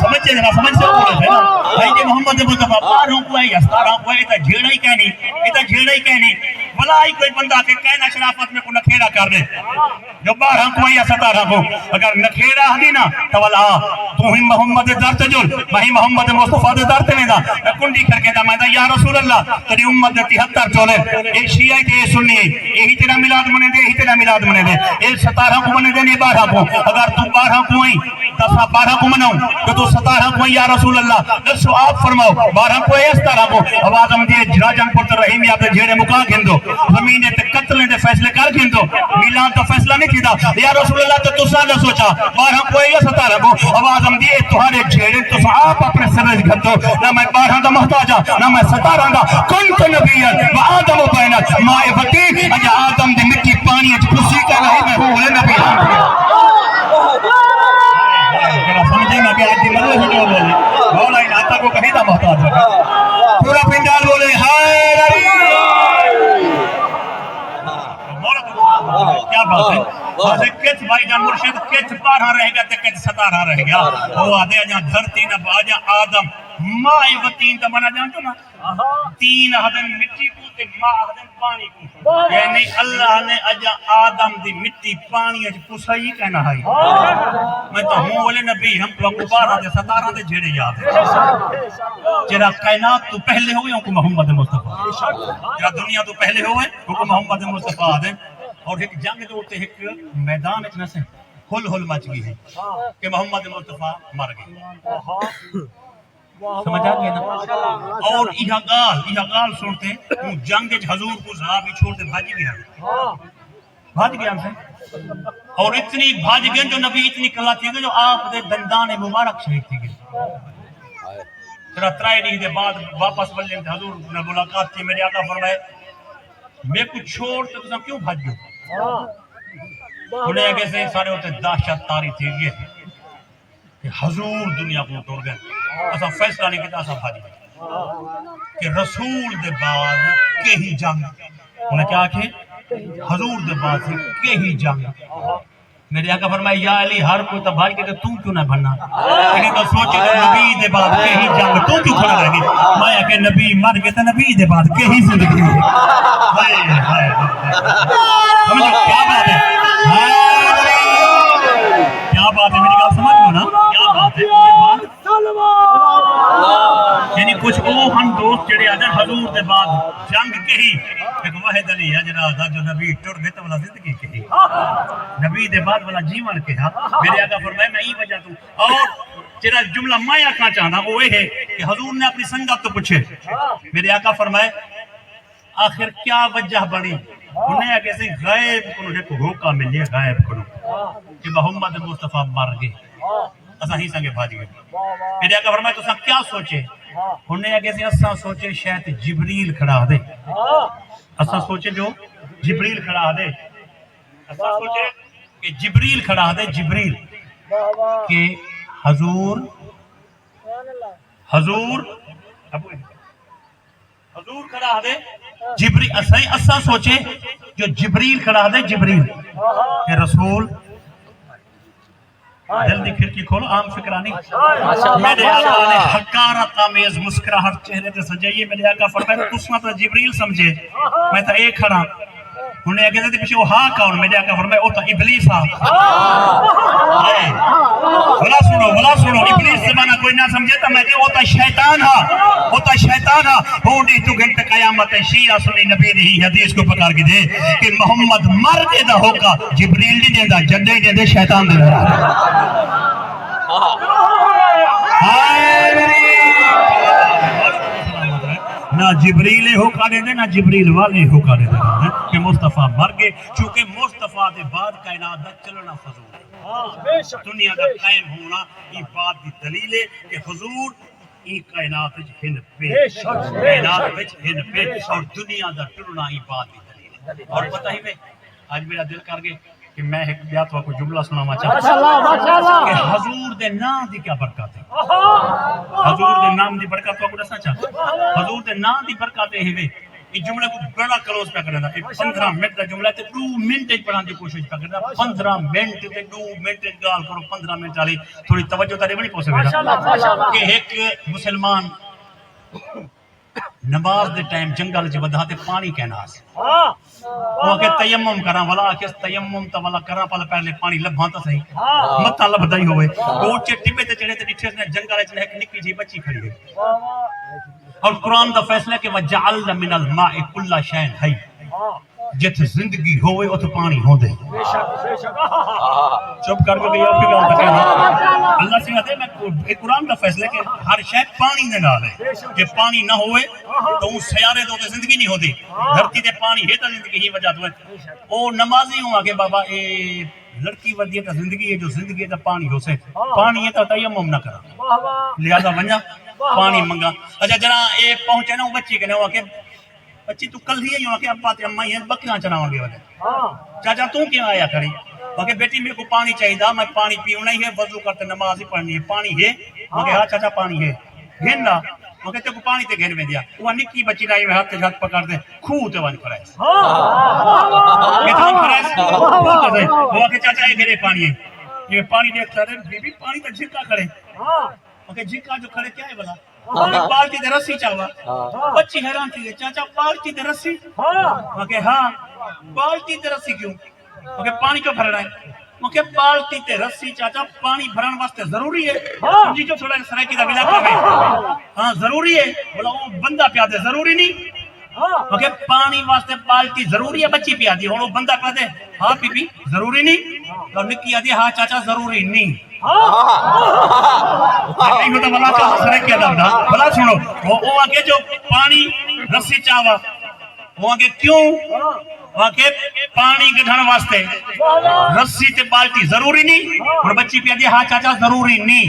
سمجھے نا سمجھ سے بولے ہے نا بھائی جی محمد مصطفی 12 کو ہے یا 17 کو ہے تے جھیڑا ہی کہنی تے جھیڑا ہی کہنی بھلا ہی کوئی بندہ کہ کہنا شرافت میں کو نکھیڑا کر دے جو 12 کو ہے یا 17 کو اگر نکھیڑا ہدی نا تو والا تو ہی محمد در تے جول میں محمد مصطفی دے در تے ویندا کنڈی کر کے دا میں یا رسول اللہ تیری امت دے 73 چولے اے شیعہ تے سنی یہی تیرا میلاد منے دے یہی تیرا میلاد منے دے اے 17 کو منے دے نہیں 12 کو اگر تو 12 کو ہی تو 12 کو مناؤں کہ تو 17 کو یا رسول اللہ دسو آپ فرماؤ 12 کو ہے 17 کو آواز ہم دی جراجان پور رحیم یا تے جھیڑے مکا گھندو زمین تے قتل دے فیصلے کر گھندو میلاد تو فیصلہ نہیں کیتا یا رسول اللہ تو تساں نہ سوچا 12 کو ہے یا 17 کو آواز ہم دی تمہارے جھیڑے تو آپ اپنے سر گھندو نہ میں 12 دا محتاج نہ میں 17 دا کنت نبی و آدم بین مائے وتی اجا آدم دی مٹی پانی وچ خوشی کر رہے میں ہوں نبی سمجھے میں کہ آج مرے سے جو بولے مولا ان آتا کو کہیں دا محتاج ہے پورا پنڈال بولے ہائے نبی مولا تو کیا بات ہے آج کچھ بھائی جان مرشد کچھ 12 رہ گیا تے کچھ 17 رہ گیا وہ آدھے جہاں دھرتی نہ باجا آدم مائے وطین تا بنا جانتو نا 3 ہدن مٹی کو تے ماں ہدن پانی کو یعنی اللہ نے اجا آدم دی مٹی پانی اج پسائی کہنا ہے میں تو ہوں والے نبی ہم تو 12 دے 17 دے جھیڑے یاد ہے جرا کائنات تو پہلے ہوئے ہوں کو محمد مصطفی جرا دنیا تو پہلے ہوئے ہوں کو محمد مصطفی دے اور ایک جنگ دے ہوتے ایک میدان اچنا سے ہل ہل مچ گئی ہے کہ محمد مصطفی مر گئے سمجھ آ گیا نا اور یہ گال سنتے وہ جنگ حضور کو صحابی چھوڑتے بھاج گیا سے اور اتنی بھاج گئے جو نبی اتنی کلا تھی جو آپ دے دندان مبارک شہید تھی گئے پھر 3 دن دے بعد واپس بلے حضور نے ملاقات کی میرے آقا فرمائے میں کو چھوڑ تو تم کیوں بھاج گئے انہیں آگے سے سارے ہوتے دہشت تاری تھی گئے کہ حضور دنیا کو توڑ گئے ایسا فیصلہ نہیں کہتا ایسا بھاجی کہ رسول دے بعد کے ہی جنگ انہیں کیا کہ حضور دے بعد سے کے ہی جنگ میرے آقا فرمائے یا علی ہر کوئی تو بھائی کہتے تم کیوں نہ بننا لیکن تو سوچے تو نبی دے بعد کے ہی جنگ تو کیوں کھڑا رہ گئی میں کہ نبی مر گئے تو نبی دے بعد کے ہی زندگی سمجھو کیا بات ہے کیا بات ہے میری گال سمجھ لو نا کیا بات ہے یعنی کچھ او ہم دوست جڑے آجا حضور دے بعد جنگ کہی ایک واحد علی حجرہ دا جو نبی ٹر گئے تو والا زندگی کہی نبی دے بعد والا جیون کہا میرے آقا فرمائے میں ہی وجہ تو اور جڑا جملہ میں آقا چاہنا وہ ہے کہ حضور نے اپنی سنگت تو پوچھے میرے آقا فرمائے آخر کیا وجہ بڑی انہیں آگے سے غائب کنو جے کو ہوکا ملے غائب کنو کہ محمد مصطفیٰ مر گئے اسا ہی سنگے بھاج گئے میرے آقا فرمائے تو سا کیا سوچے انہیں آگے سے اسا سوچے شاید جبریل کھڑا دے اسا سوچے جو جبریل کھڑا دے اسا سوچے کہ جبریل کھڑا دے جبریل کہ حضور کھڑا دے جبریل اسا سوچے جو جبریل کھڑا دے جبریل کہ رسول جلدی کھڑکی کھولو عام فکرانی میرے آقا نے حقارت آمیز مسکراہٹ چہرے تے سجائیے میرے آقا فرمائے تسنا تو جبریل سمجھے میں تو ایک کھڑا انہیں آگے سے پیچھے وہ ہاں کون میرے آقا فرمائے وہ تو ابلیس ہاں بلا سنو ابلیس زمانہ کوئی نہ سمجھے تو میں کہ وہ تو شیطان ہاں ہوندی تو گھنٹ قیامت شیعہ سنی نبی دی حدیث کو پکار کے دے کہ محمد مر دے دا ہوگا جبریل نہیں دے دا جنڈے نہیں دے شیطان دے دا نہ جبریل ہوکا دے دے نہ جبریل والے ہوکا دے دے کہ مصطفیٰ مر گئے چونکہ مصطفیٰ دے بعد کائنات دا چلنا فضول دنیا دا قائم ہونا یہ بات دی دلیل ہے کہ حضور یہ کائنات وچ ہن پہ اور دنیا دا ٹرنا یہ بات دی دلیل ہے اور پتہ ہی میں آج میرا دل کر گئے کہ میں ایک بیات کو جملہ سنانا چاہتا ہوں کہ حضور دے نام دی کیا برکات ہے. حضور دے نام دی برکات کو دسنا چاہتا ہوں. حضور دے نام دی برکات ہے یہ جملے کو بڑا کلوز پہ کرنا تھا. 15 منٹ کا جملہ تے 2 منٹ پڑھانے کی کوشش پہ کرنا. 15 منٹ تے 2 منٹ گال کرو. 15 منٹ والی تھوڑی توجہ تاری بنی پوسے بیٹا کہ ایک مسلمان نماز دے ٹائم جنگل چ ودا تے پانی کہنا وہ کہ تیمم کراں ولا کہ تیمم تا ولا کراں پہلے پانی لبھاں تا صحیح متا لبدا ہی ہوئے. وہ ٹبے تے چڑھے تے ڈٹھے نے جنگل وچ ایک نکی جی بچی کھڑی ہے اور قرآن دا فیصلہ کہ وجعلنا من الماء كل شيء حي جت زندگی ہوئے ات پانی ہوندے. چپ کر کے یہ بھی گل کہنا اللہ سے کہتے میں قرآن دا فیصلہ کہ ہر شے پانی دے نال ہے. کہ پانی نہ ہوئے تو سیارے تو زندگی نہیں ہوتی. دھرتی تے پانی ہے تو زندگی ہی وجہ تو ہے. او نمازی ہوں کہ بابا اے لڑکی ودی ہے تو زندگی ہے جو زندگی ہے تو پانی ہو سے پانی ہے تو تیمم نہ کرا لہذا ونجا پانی منگا. اچھا جنا اے پہنچے نا بچی کنے ہوا کہ بچی تو کل ہی ہے کہ ابا تے اماں ہیں بکریاں چراواں گے وجہ چاچا تو کیوں آیا کھڑی کہ بیٹی میرے کو پانی چاہیے تھا میں پانی پیونا ہی ہے وضو کرتے نماز ہی پڑھنی ہے پانی ہے کہ ہاں چاچا پانی ہے گھن لا وہ کہتے کو پانی تے گھن میں دیا وہ نکی بچی لائی میں ہاتھ ہاتھ پکڑ دے کھو تے ون کھڑائے کتنا کھڑائے وہ کہ چاچا یہ گھرے پانی ہے یہ پانی دیکھتا رہے بی بی پانی تے جھکا کھڑے کہ جھکا جو کھڑے کیا ہے بلا بالٹی دے رسی چاہوا بچی حیران تھی چاچا بالٹی دے رسی کہ ہاں بالٹی دے رسی کیوں کہ پانی کیوں بھرنا ہے کہ بالٹی تے رسی چاچا پانی بھرن واسطے ضروری ہے سمجھی جو تھوڑا سرائکی دا علاقہ میں ہاں ضروری ہے بولا وہ بندہ پیا دے ضروری نہیں کہ پانی واسطے بالٹی ضروری ہے بچی پیا دی وہ بندہ پیا دے ہاں بی بی ضروری نہیں اور نکی آدھی ہاں چاچا ضروری نہیں بلا سنو وہ آگے جو پانی رسی چاہوا وہ آگے کیوں آگے پانی گھڑن واسطے رسی تے بالٹی ضروری نہیں اور بچی پیا دی ہاں چاچا ضروری نہیں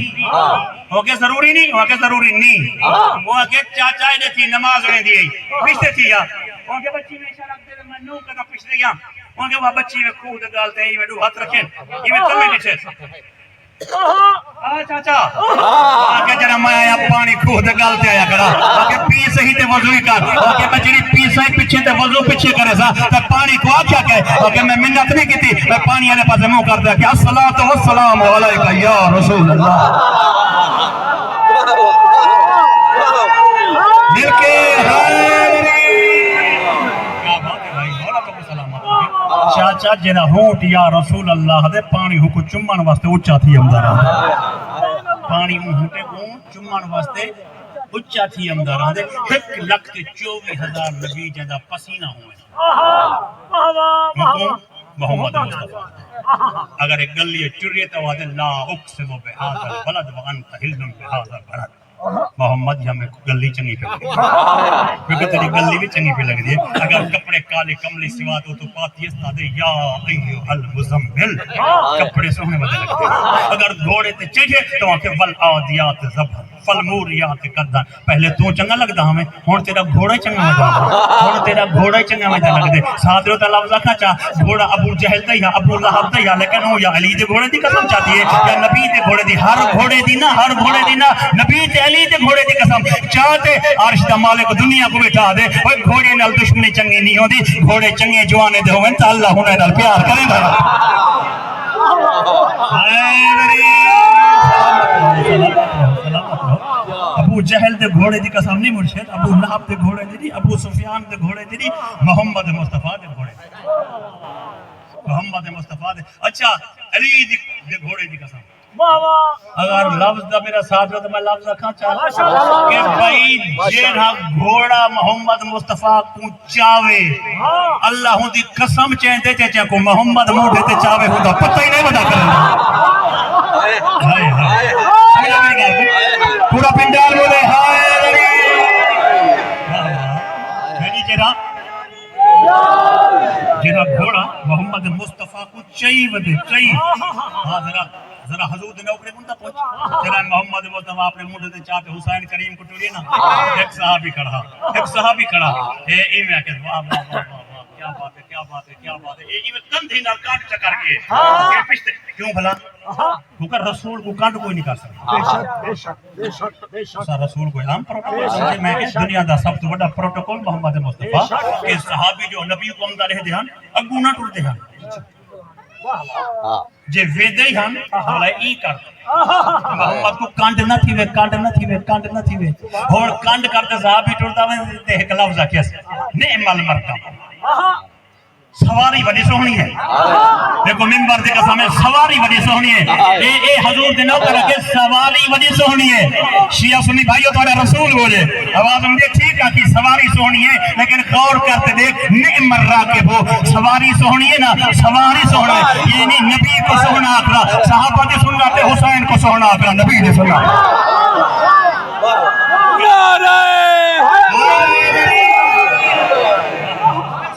اوکے ضروری نہیں اوکے ضروری نہیں وہ آگے چاچا دے تھی نماز میں دی پچھتے تھی یا اوکے بچی میں اشارہ دے میں نو کدا پچھتے گیا اوکے وہ بچی میں خود گالتے ہیں میں دو ہاتھ رکھیں یہ میں تمہیں لٹھے چاچا آگے جنا میں آیا پانی کھو دے گالتے آیا کرا آگے پیس ہی تے وضوئی کر آگے میں جنی پیس ہی پچھے تے وضو پچھے کرے سا تے پانی کو آکیا کہے آگے میں منت نہیں کی تھی میں پانی آنے پاس منہ کر دیا کہ الصلاة والسلام علیکہ یا رسول اللہ دل کے حیری کیا بات ہے بھائی بولا تو سلامت چاچا جنا ہونٹ یا رسول اللہ دے پانی ہو کو چمن واسطے اچھا تھی امدارہ پانی ہونٹے کو چمن واسطے اچھا تھی امدارہ دے 1,24,000 نبی جیدہ پسینہ ہوئے محمد مصطفیٰ اگر ایک گلی چریے تو وہ لا اقسم بہذا البلد وانت حل بہذا البلد محمد ہمیں گلی چنگی پہ لگی کیونکہ تیری گلی بھی چنگی پہ لگ دی ہے اگر کپڑے کالے کملی سوا تو پاتی استا دے یا ایوہ المزمل کپڑے سونے بدے لگتے ہیں اگر گھوڑے تے چڑھے تو آکے والعادیات زبر فالموریات قدر پہلے تو چنگا لگتا ہمیں ہون تیرا گھوڑا چنگا میں جانا ہون تیرا گھوڑا چنگا میں جانا لگ دے ساتھ تا لفظہ کھا چاہ گھوڑا ابو جہل دا یا ابو لہب دا یا لیکن ہو یا علی دے گھوڑے دی قسم چاہتی ہے یا نبی دے گھوڑے دی ہر گھوڑے دی نا نبی تے علی دے گھوڑے دی قسم چاہتے عرش دا مالک دنیا کو بٹھا دے وہ گھوڑے نال دشمنی چنگی نہیں ہوندی گھوڑے چنگے جوانے دے ہوئے تا اللہ ہونے نال پیار کرے گا ابو جہل دے گھوڑے دی قسم نہیں مرشد ابو لہب دے گھوڑے دی ابو سفیان دے گھوڑے دی محمد مصطفیٰ دے گھوڑے محمد مصطفیٰ دے اچھا علی دے گھوڑے دی قسم اگر لفظ دا میرا ساتھ ہو تو میں لفظ رکھا چاہتا کہ بھائی جیڑا گھوڑا محمد مصطفیٰ کو چاہوے اللہ ہوں دی قسم چاہتے چاہتے کو محمد موڑے تے چاہوے ہوں دا پتہ ہی نہیں بدا کرنا پورا پنڈال بولے ہائے علی جیڑا گھوڑا محمد مصطفیٰ کو چاہی ودے چاہی ہاں ذرا حضور دے نوکرے منتا پہنچ جنہ محمد مصطفیٰ اپنے منڈے دے چاہتے حسین کریم کو ٹوڑی نا ایک صحابی کھڑا اے ایمیں کہ واہ واہ واہ واہ کیا بات ہے کیا بات ہے یہ کندھی نال کانٹ چکر کے یہ پچھتے کیوں بھلا کیونکہ رسول کو کانٹ کوئی نہیں کر سکتا سا رسول کوئی عام پروٹوکول ہے میں اس دنیا دا سب تو بڑا پروٹوکول محمد مصطفیٰ کہ صحابی جو نبی کو امدا رہ دے ہن اگو نہ ٹر دے ہن جے ویدے ہی ہن بھلا ای کر محمد کو کانڈ نہ تھی وے کانڈ نہ تھی وے کانڈ نہ تھی وے اور کانڈ کرتے صحابی ٹرتا وے تے ایک لفظ کیا نعم المرکب سواری بڑی سونی ہے دیکھو منبر دے قسم ہے سواری بڑی سونی ہے اے حضور دے نوکر کے سواری بڑی سونی ہے شیعہ سنی بھائیو تھوڑا رسول بولے آواز ہم دے ٹھیک ہے کہ سواری سونی ہے لیکن غور کرتے دیکھ نعم الراکب ہو سواری سونی ہے نا سواری سونا ہے یعنی نبی کو سونا آکرا صحابہ دے سننا تے حسین کو سونا آکرا نبی دے سننا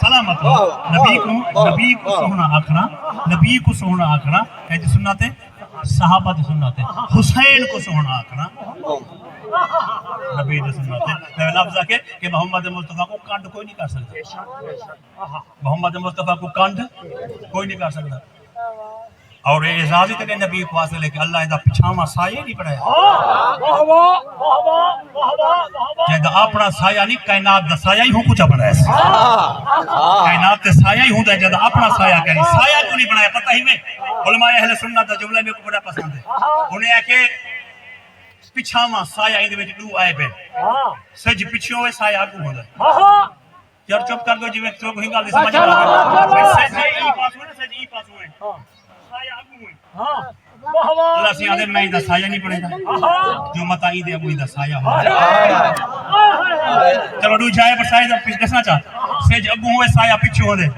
سلامت ہو نبی کو سونا آکھنا نبی کو سونا آکھنا کہتے سناتے صحابہ دے سناتے حسین کو سونا آکھنا نبی دے سناتے لفظ ہے کہ محمد مصطفیٰ کو کانڈ کوئی نہیں کر سکتا محمد مصطفیٰ کو کانڈ کوئی نہیں کر سکتا اور اعزاز تے نبی کو حاصل ہے کہ اللہ دا پچھاواں سایہ نہیں بنایا جے اپنا سایہ نہیں کائنات دا سایہ ہی ہوں کچھ بنایا کائنات تے سایہ ہی ہوں جے اپنا سایہ کہنی سایہ کیوں نہیں بنایا پتہ ہی میں علماء اہل سنت دا جملہ میرے کو بڑا پسند ہے انہیں ہے کہ پچھاواں سایہ ان دے وچ دو آئے پہ سج پچھوں ہوئے سایہ اگوں ہوندا یار چپ کر دو جی میں تو کوئی گل نہیں سمجھ رہا سج ای پاس ہوئے سج ای پاس ہوئے اللہ سی آدھے میں دا سایہ نہیں پڑے گا جو متا ای دے ابو دا سایہ ہو چلو دو جائے پر سایہ دا پیچھ دسنا چاہتا سیج ابو ہوئے سایہ پیچھو ہو دے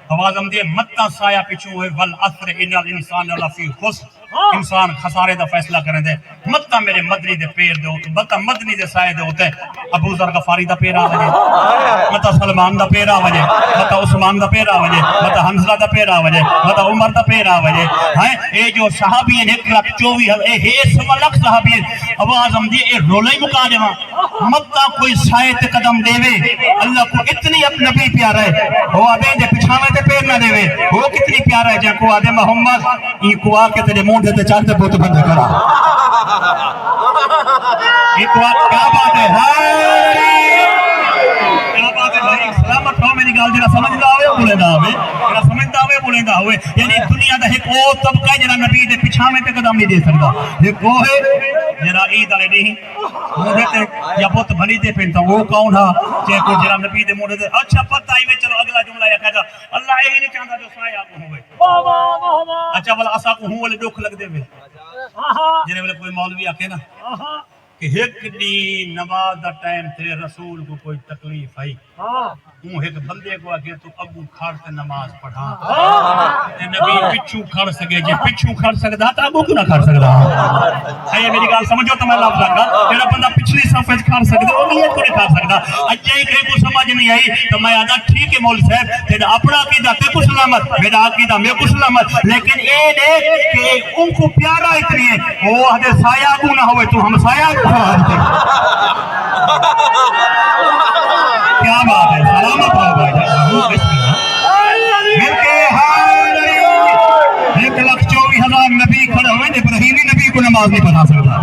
آواز ہم دے متا سایہ پیچھو ہوئے والعصر ان الانسان لفی خسر انسان خسارے دا فیصلہ کریں دے متا میرے مدنی دے پیر دے ہوتے متا مدنی دے سایہ دے ہوتے ابو ذر غفاری دا پیر آوجے متا سلمان دا پیر آوجے متا عثمان دا پیر آوجے متا حنزلہ دا پیر آوجے متا عمر دا پیر آوجے اے جو صحابی ہیں 1,24,000 اے سوا لکھ صحابی ہیں آواز ہم دی اے رولے مکا دے متا کوئی سایہ تے قدم دے وے اللہ کو اتنی اپنا نبی پیارا ہے وہ آدھے دے پچھاوے تے پیر نہ دے وے وہ کتنی پیارا ہے جن کو آدھے محمد ای کو آ کے تیرے مون دیتے چاہتے بہت بند کرا ایک وقت کیا بات ہے کیا بات ہے بھائی سلامت رہو میری گال جنہا سمجھدہ ہوئے بولے دا ہوئے جنہا سمجھدہ ہوئے بولے دا ہوئے یعنی دنیا دا ایک او طبقہ ہے جنہا نبی دے پچھامے تے قدم نہیں دے سکتا ایک وہ ہے جنہا عید علیہ نہیں مودے تے یا بہت بھلی دے پہنتا وہ کون ہا چاہے کوئی جنہا نبی دے مودے دے اچھا پتہ ہی میں چلو اگلا جملہ یا کہتا اللہ یہی نہیں چاہتا جو سایہ کو ہوئے اچھا والا اسا کو ہوں والے دکھ لگ دے ہوئے جنہیں والے کوئی مولوی آکے نا کہ ایک دی نماز دا ٹائم تیرے رسول کو کوئی تکلیف آئی ایک بندے کو آگے تو ابو کھڑ سے نماز پڑھا نبی پچھو کھڑ سکے جے پچھو کھڑ سکتا تو ابو کیوں نہ کھڑ سکتا ہے میری گال سمجھو تو میں لفظ لگا تیرا بندہ پچھلی صفحے کھڑ سکتا وہ نہیں کو نہیں کھڑ سکتا اچھا ہی کہیں کو سمجھ نہیں آئی تو میں آدھا ٹھیک ہے مول صاحب تیرا اپنا عقیدہ تے کو سلامت میرا عقیدہ میں کو سلامت لیکن اے دیکھ کہ ان کو پیارا اتنی ہے وہ آدھے سایہ ابو نہ ہوئے تو ہم سایہ ابو کیا بات ہے سلامت ہو بھائی پھر کے حال 1,24,000 نبی کھڑے ہوئے ابراہیمی نبی کو نماز نہیں پڑھا سکتا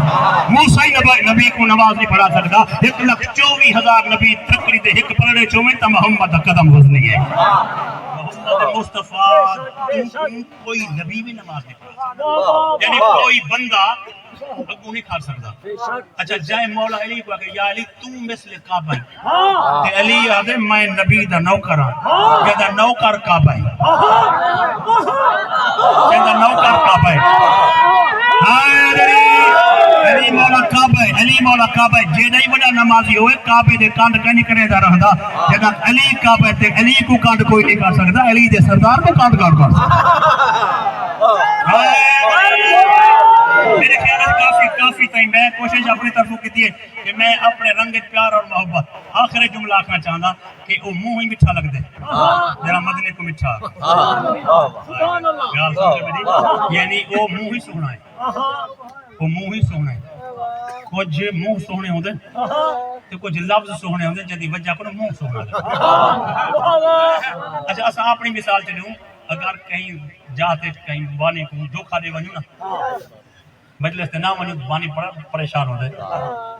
موسیٰ نبی کو نماز نہیں پڑھا سکتا 1,24,000 نبی تکلی دے ایک پڑھے چومیں تا محمد قدم گزنی ہے محمد مصطفیٰ کوئی نبی بھی نماز نہیں پڑھا سکتا یعنی کوئی بندہ اگو نہیں کھار سکتا اچھا جائے مولا علی کو کہ یا علی تو مثل کعبہ تے علی آدھے میں نبی دا نوکر ہاں کہتا نوکر کعبہ کہتا نوکر کعبہ علی مولا کعبہ علی مولا کعبہ جے نہیں بڑا نمازی ہوئے کعبے دے کانڈ کہیں کرے دا رہندا کہتا علی کعبہ تے علی کو کانڈ کوئی نہیں کر سکتا علی دے سردار کو کانڈ کر میرے خیال ہے کافی تائیں میں کوشش اپنی طرف کی ہے کہ میں اپنے رنگ پیار اور محبت آخر جملہ آکھنا چاہتا کہ وہ منہ ہی مٹھا لگ دے جرا مدنی کو مٹھا یعنی وہ منہ ہی سونا ہے وہ منہ ہی سونا ہے کچھ منہ سونے ہوندے تے کچھ لفظ سونے ہوندے جدی وجہ کو منہ سونا لگدا اچھا اساں اپنی مثال چلوں اگر کہیں جاتے کہیں بانی کو دھوکا دے ونجو نا مجلس تے نہ ونجو بانی بڑا پریشان ہوندے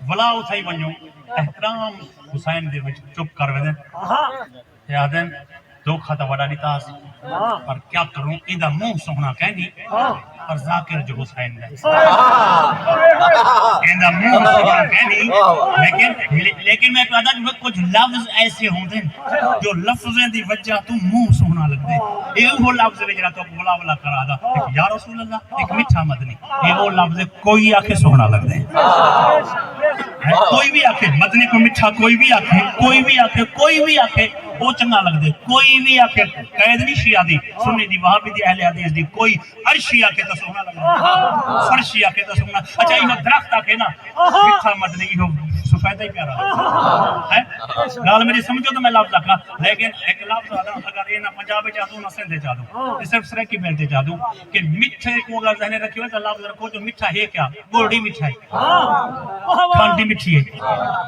ولا اتھائی ونجو احترام حسین دے وچ چپ کر ویندے تے آدن دھوکا تا وڈا دیتا سی پر کیا کروں ایندا منہ سونا کہنی پر ذاکر جو حسین دے ایندا منہ سونا کہنی لیکن میں کہتا ہوں کچھ لفظ ایسے ہوندے جو لفظیں دی وجہ تو منہ سونا لگدے اے وہ لفظ وچ تو بلا بلا کرا دا یا رسول اللہ ایک میٹھا مدنی اے وہ لفظ کوئی آکھے سونا لگدے کوئی بھی آکھے مدنی کو میٹھا کوئی بھی آکھے کوئی بھی آکھے وہ چنگا لگ دے کوئی بھی آکھے قید نہیں شیعہ دی سنی دی وہابی دی اہل حدیث دی کوئی عرشی آکھے تو سونا لگ دے فرشی آکھے تو سونا اچھا یہ درخت آکھے نا میٹھا مدنی ہو سفیدہ ہی پیارا ہے گال میری سمجھو تو میں لفظ آکھا لیکن ایک لفظ آدھا اگر یہ نہ پنجاب چاہ دوں نہ سندھ چاہ دوں صرف سرکی بیلتے چاہ دوں کہ میٹھے کو اگر ذہنے رکھی ہوئے تو لفظ رکھو جو میٹھا ہے کیا گوڑی میٹھا ہے کھانڈی میٹھی ہے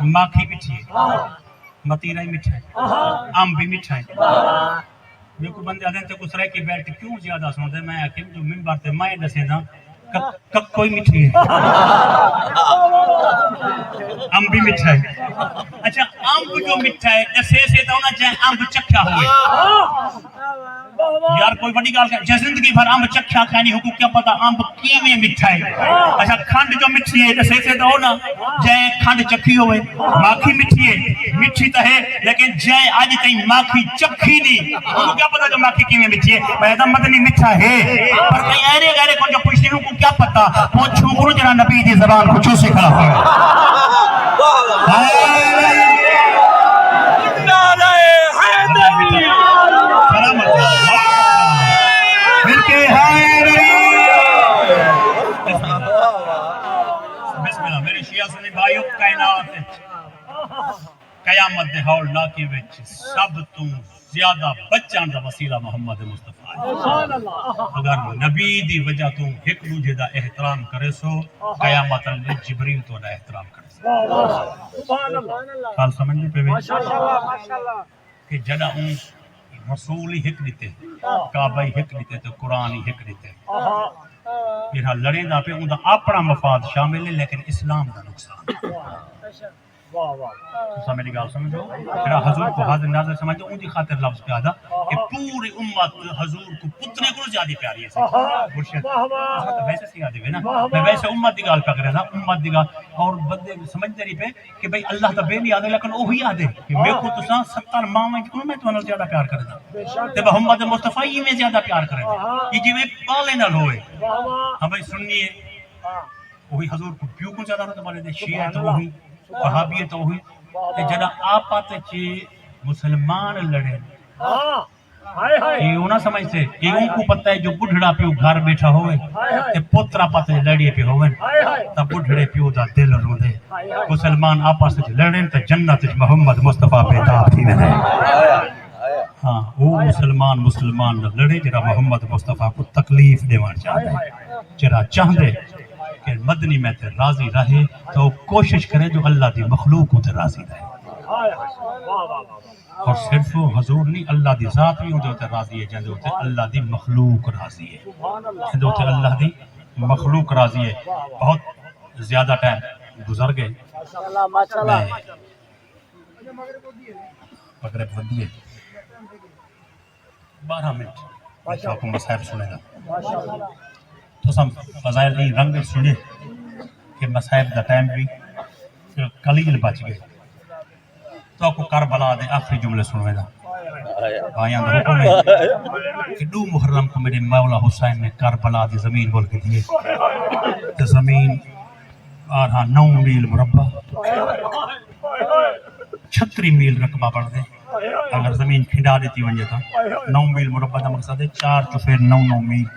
ماکھی میٹھی ہے متیرہ میٹھا ہے آم بھی میٹھا ہے میرے کو بندے آدھے تھے کچھ رہ کی بیلٹ کیوں زیادہ سنتے میں آکھیں جو منبر تے میں دسے دا کوئی میٹھی ہے آم بھی میٹھا ہے اچھا آم جو میٹھا ہے ایسے تو ہونا چاہے آم چکھا ہوئے یار کوئی بڑی گال کہ زندگی بھر آم چکھا کھانی حقوق کیا پتا آم کیویں میٹھا ہے اچھا کھنڈ جو میٹھی ہے ایسے تو ہونا جائے کھنڈ چکھی ہوئے ماکھی میٹھی ہے میٹھی تو ہے لیکن جائے آج تئی ماکھی چکھی دی حقوق کیا پتا جو ماکھی کیویں میٹھی ہے پیدا مدنی میٹھا ہے پر کئی ایرے گہرے کو جو پوچھتے ہیں کو کیا پتا وہ چھوکرو جنا نبی دی زبان کو چو سکھا ہوئے قیامت دے ہول لاکی وچ سب تو زیادہ بچان دا وسیلہ محمد مصطفیٰ اگر نبی دی وجہ تو ایک دوجے دا احترام کرے سو قیامت اللہ جبریل تو دا احترام کرے سو خال سمجھنے پہ بھی کہ جڑا اون رسول ہی حق دیتے کعبہ ہی حق دیتے تو قرآن ہی حق دیتے پھر لڑیں دا پہ اون دا اپنا مفاد شامل ہے لیکن اسلام دا نقصان تو میری گال سمجھو پھر حضور کو حاضر ناظر سمجھو ان کی خاطر لفظ پہ آدھا کہ پوری امت حضور کو پتنے کو زیادہ پیاری ہے مرشد ویسے سی آدھے نا میں ویسے امت دی گال پہ کرے نا امت دی گال اور بندے سمجھتے رہی پہ کہ بھئی اللہ تا بے نہیں آدھے لیکن وہی آدھے کہ میں کو تو ساں 70 ماں میں کیوں میں تو انہوں زیادہ پیار کرے دا تے محمد مصطفیٰ ہی میں زیادہ پیار کرے دا یہ جی میں پالے نہ لوئے ہاں بھئی سنیے وہی حضور کو پیو کو زیادہ رہتا بارے دے شیعہ تو وہی وہابیت تو ہوئی کہ جڑا آپ آتے چے مسلمان لڑے یہ ہونا سمجھتے یہ ان کو پتہ ہے جو بڑھڑا پیو گھر بیٹھا ہوئے تے پوترا پتہ لڑیے پہ ہوئے تا بڑھڑے پیو دا دل رو دے مسلمان آپ آتے چے لڑیں تا جنت محمد مصطفیٰ پیدا تھی میں ہاں وہ مسلمان لڑے جڑا محمد مصطفیٰ کو تکلیف دیوان چاہتے جڑا چاہتے کہ مدنی میں تے راضی رہے تو کوشش کرے جو اللہ دی مخلوق کو تے راضی رہے اور صرف حضور نہیں اللہ دی ذات بھی ہوتے راضی ہے جہاں ہوتے اللہ دی مخلوق راضی ہے جہاں ہوتے اللہ دی مخلوق راضی ہے بہت زیادہ ٹائم گزر گئے مغرب ودی ہے 12 منٹ آپ کو مسائب سنے گا تو سم فضائل نہیں رنگ سنے کہ مسائب دا ٹائم بھی قلیل بچ گئے تو آپ کو کربلا دے آخری جملے سنوے دا آیاں دا حکم ہے کہ 2 محرم کو میرے مولا حسین نے کربلا دی زمین بول کے دیئے کہ زمین 9 میل مربع 36 میل رقبہ پڑھ دے اگر زمین کھنڈا دیتی ونجے تھا 9 میل مربع دا مقصد ہے 4 تو پھر 9 میل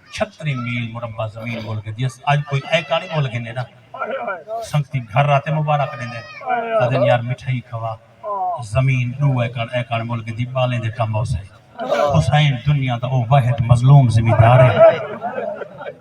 36 میل مربع زمین بول کے دیس آج کوئی ایکاری بول کے نینا سنگتی گھر راتے مبارک دینے آدھن یار مٹھائی کھوا زمین 2 ایکار بول کے دی بالیں دے کم ہو سے حسین دنیا دا او واحد مظلوم زمیندار ہے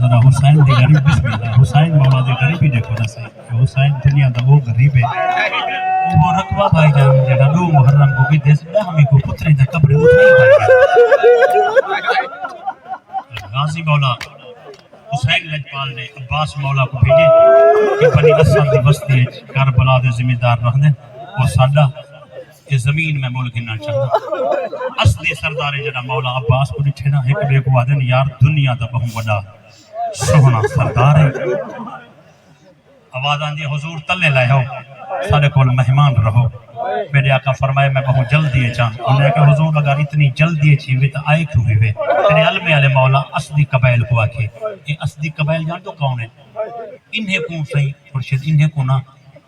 ذرا حسین دی غریب بسم اللہ حسین مولا دی غریبی دیکھو نا صحیح حسین دنیا دا وہ غریب ہے وہ رقبہ بھائی جان جڑا 2 محرم کو بھی دس ہمیں کو پتر دی قبر اٹھائی بھائی غازی مولا حسین لجپال نے عباس مولا کو بھیجے کہ بنی اسد دی بستی کربلا دے ذمہ دار رکھ دیں وہ ساڈا کہ زمین میں ملک نہ چاہتا اصلی سردار جڑا مولا عباس کو ڈٹھے نا ایک بے کو آدن یار دنیا دا بہت بڑا سونا سردار ہے آواز آندھی حضور تلے لائے ہو سارے کول مہمان رہو میرے آقا فرمائے میں بہت جلدی چاہتا انہوں نے کہا حضور اگر اتنی جلدی چیوے تو آئے کیوں ہوئے تیرے علم علی مولا اسدی قبائل کو آکے یہ اسدی قبائل جان تو کون ہے انہیں کون صحیح مرشد انہیں کو نہ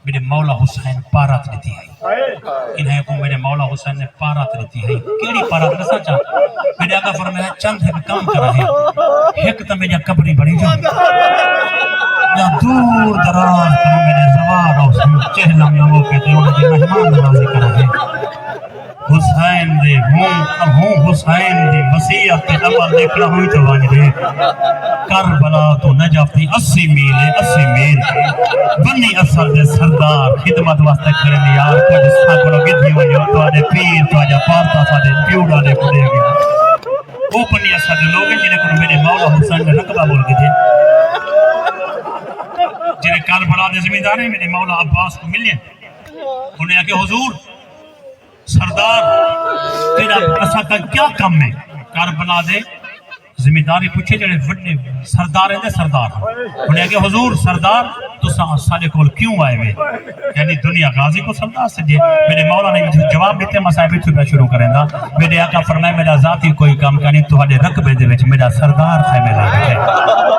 میرے مولا حسین پارات لیتی ہے انہیں کو میرے مولا حسین نے پارات لیتی ہے کیڑی پارات رسا چاہتا میرے آقا فرمایا چند ہے کام کرا ہے ایک تو میرے قبری بڑی جو یا دور دراز کرو میرے زوار اور چہلم نمو کہتے ہیں انہیں مہمان نوازی کرا ہے حسین دے ہوں حسین دے وسیعت کے عمل دیکھنا ہوئی تو وانج دے کربلا تو نجف تھی 80 میل ہے 80 میل بنی اسد دے سردار خدمت واسطے کھڑے نے یار کچھ ساکڑوں کی تھی وجہ تو آنے پیر تو آجا پارتا سادے پیوڑا نے کھڑے گیا وہ بنی اسد دے لوگ ہیں جنہیں کو میرے مولا حسین نے رقبہ بول گئے تھے جنہیں کربلا دے زمیندار ہیں میرے مولا عباس کو ملے انہیں آکے حضور سردار تیرا اسا کا کیا کم ہے کربلا دے زمینداری پوچھے جڑے وڈے سردار ہیں سردار انہیں کہ حضور سردار تو سارے کول کیوں آئے ہوئے یعنی دنیا غازی کو سردار سے دے میرے مولا نے جواب دیتے مسائب تو شروع کریں دا میرے آقا فرمائے میرا ذاتی کوئی کام کرنی تہاڈے رقبے دے وچ میرا سردار خیمے لگا ہے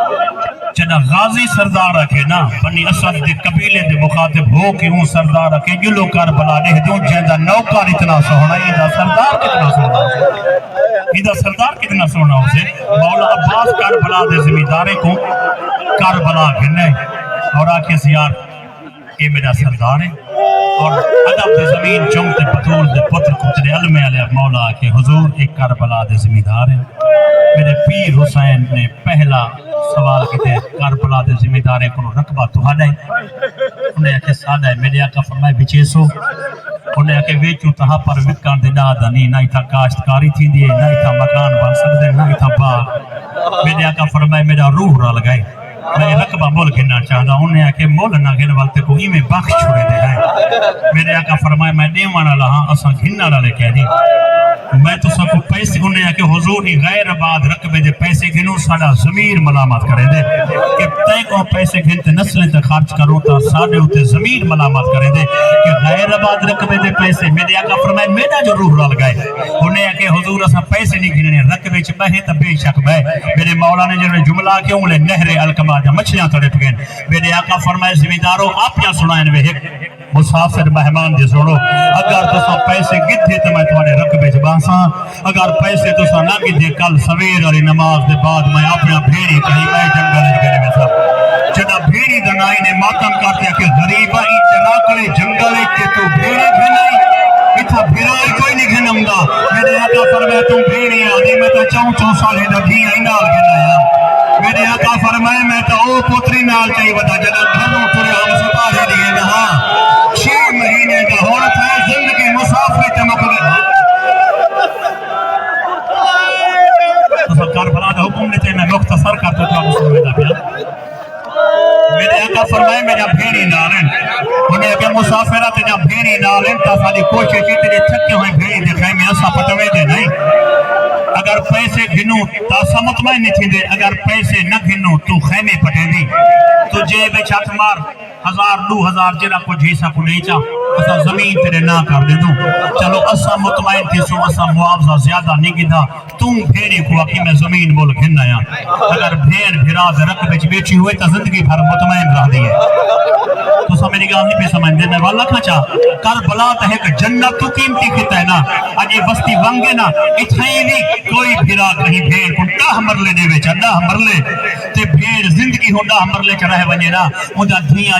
جنا غازی سردار رکھے نا بنی اسد دے قبیلے دے مخاطب ہو کہ وہ سردار رکھے جلو کربلا دے دوں جیندہ نوکار اتنا سونا یہ سردار کتنا سونا یہ سردار کتنا سونا اسے مولا عباس کربلا دے زمیندارے کو کربلا گھنے اور آکے سیار یہ میرا سردار ہے اور ادب دے زمین چمتے بطول دے پتر کترے علم علیہ مولا آکے حضور ایک کربلا دے زمیندار ہے میرے پیر حسین نے پہلا سوال کہتے ہیں کربلا دے زمیندارے کو رقبہ تو ہڈے انہیں آکے سادہ ہے میرے آقا فرمائے بچیسو انہیں آکے ویچو تہا پر وکان دے دادا نہیں نہ تھا کاشتکاری تھی دیئے نہ تھا مکان بن سکتے نہ تھا باغ میرے آقا فرمائے میرا روح را لگائے میں رقبہ مول گھننا چاہتا ہوں انہیں آکے مول نہ گھن والتے کو ہی میں بخش چھوڑے دے ہیں میرے آقا فرمائے میں دیوانا لہاں اساں گھننا لے کہہ دی میں تو سب کو پیسے ہونے ہیں کہ حضور ہی غیر آباد رقبے دے پیسے گھنوں ساڑا ضمیر ملامت کرے دے کہ تے کو پیسے گھنتے نسلیں تے خرچ کروں تا ساڑے ہوتے ضمیر ملامت کرے دے کہ غیر آباد رقبے دے پیسے میرے آقا فرمائے میرا جو روح رل گئے انہیں کہ حضور اسا پیسے نہیں گھننے رقبے چ بہے تا بے شک بہے میرے مولا نے جو جملہ کیوں لے نہر الکما جا مچھلیاں تڑپ گئے میرے آقا فرمائے زمینداروں آپ کیا سنائیں وے مسافر مہمان دے سنو اگر تسا پیسے گدھے تو میں تمہارے رقبے چ بانساں اگر پیسے تسا نہ گدھے کل سویر والی نماز دے بعد میں اپنا بھیڑی کہیں میں جنگل کرے میں سب جدا بھیڑی دنائی نے ماتم کرتے کہ غریبہ ہی چرا کرے جنگل کے تو بھیڑی گھنائی اتھا بھیڑائی کوئی نہیں گھنم گا میرے آقا فرمائے تم بھیڑی آدھی میں تو 4 سالے دا بھی اینال گھنایا میرے آقا فرمائے میں تو او پتری نال چاہی بتا جدا گھروں تورے ہم سپاہے دیئے نہاں 6 مہینے کا ہونا تھا زندگی مسافر چمک گئے تو کربلا دا حکم لیتے میں مختصر کرتا تو آپ سنوے دا پیا میرے آقا فرمائے میرا بھیڑی نالن انہیں کہ مسافرات جا بھیڑی نالن تا ساری کوشش اتنے چھکے ہوئے بھیڑی دکھائے میں ایسا پتوے دے نہیں اگر پیسے گھنوں تا سمطمئن نہیں تھی دے اگر پیسے نہ گھنوں تو خیمے پٹے دی تو جیب چھت مار 1000-2000 جرا کو جیسا کو نہیں چاہ اسا زمین تیرے نہ کر دے دوں چلو اسا مطمئن تھی سو اسا معاوضہ زیادہ نہیں گدھا تم بھیڑی کو آکی میں زمین بول گھننا یا اگر بھیڑ بھیرا دے رقبے چ بیچی ہوئے تا زندگی بھر مطمئن رہ دیئے تو سا میری گاہ نہیں پہ سمجھ دینے والا کھا چاہ کربلا تا ہے کہ جنت تو قیمتی خطہ ہے نا اجے بستی ونگے نا اتھائی بھی کوئی بھیرا کہیں بھیڑ کو 10 مرلے دے ویچا 10 مرلے تے بھیڑ زندگی ہو 10 مرلے چ رہ ونجے نا اوندا دھیاں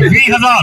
20,000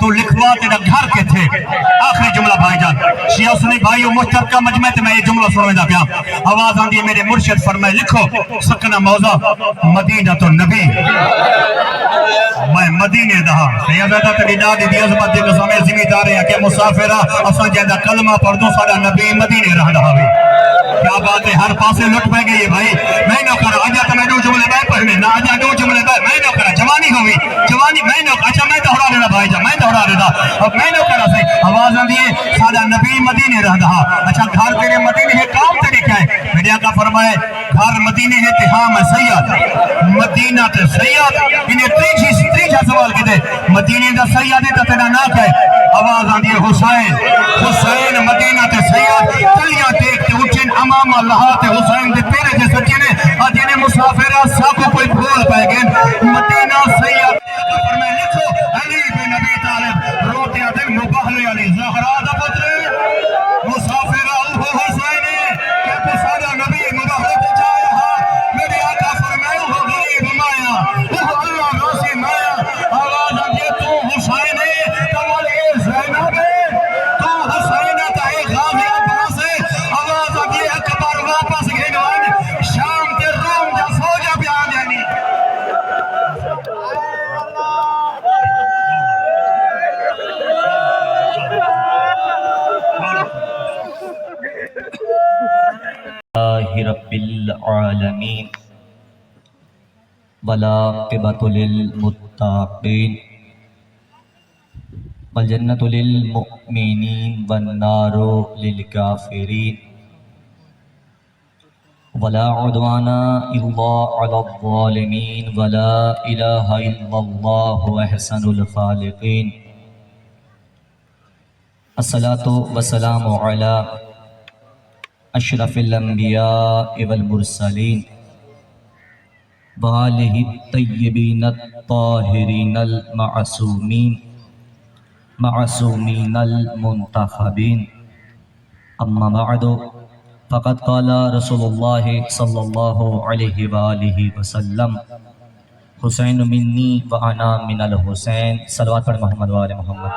تو لکھوا تیرا گھر کے تھے. آخری جملہ بھائی جان شیعہ سنی بھائیو مشترکہ مجمع تے میں یہ جملہ سنویں پیا. آواز آندی ہے میرے مرشد فرمائے لکھو سکنہ موضع مدینہ تو نبی. میں مدینے دہا سیدہ تڑی دادی دی عظمت دے قسمیں زمیندار ہیں کہ مسافرہ اساں جیندہ کلمہ پڑھ دوں سارا نبی مدینے رہ رہا بھی. کیا بات ہے ہر پاسے لٹ پہ گئی ہے بھائی. میں نہ کرا آجا تو میں دو جملے میں پڑھنے نہ آجا دو جملے میں نہ کرا جوانی ہوئی جوانی میں نہ اچھا میں دوہرا دینا بھائی جان میں دوہرا دینا اب میں نہ کرا سے آواز آندی ہے سارا نبی مدینے رہ رہا. اچھا گھر تیرے مدینے ہے کام تیرے کیا ہے میرے آقا فرمائے گھر مدینے ہے تے ہاں میں سیاد مدینہ تے سیاد انہیں تریجہ سوال کی دے مدینے دا سیاد ہے تیرا ناک ہے. آواز آندی ہے حسین مدینہ تے سیاد کلیاں دیکھتے اٹھیں امام اللہ تے حسین دے پیرے جے سچے نے آجینے مسافرہ ساکو کوئی بھول پائے گئے مدینہ سیاد فرمائے لکھو علی بن ابی طالب روتے آدھن مباہلے علی زہرہ دا پتر مسافرہ اوہ حسین کہ تو سارا نبی مباہلے تے جائے ہاں میرے آقا فرمائے اوہ غریب مایا اوہ اللہ راسی مایا. آواز آجے تو حسین تمالی زینب تو حسین تاہی غازی عباس آواز آجے اکبر واپس گھنوان شام تے روم جا سوجا پہ آ جانی. رب العالمین والعاقبۃ للمتقین والجنۃ للمؤمنین والنار للکافرین ولا عدوان الا علی الظالمین ولا الہ الا اللہ احسن الخالقین. الصلاۃ والسلام علی اشرف الانبیاء والمرسلین وآلہ الطیبین الطاہرین المعصومین المنتخبین. اما بعد فقد قال رسول اللہ صلی اللہ علیہ وآلہ وسلم حسین منی وانا من الحسین. صلوات پر محمد وآل محمد.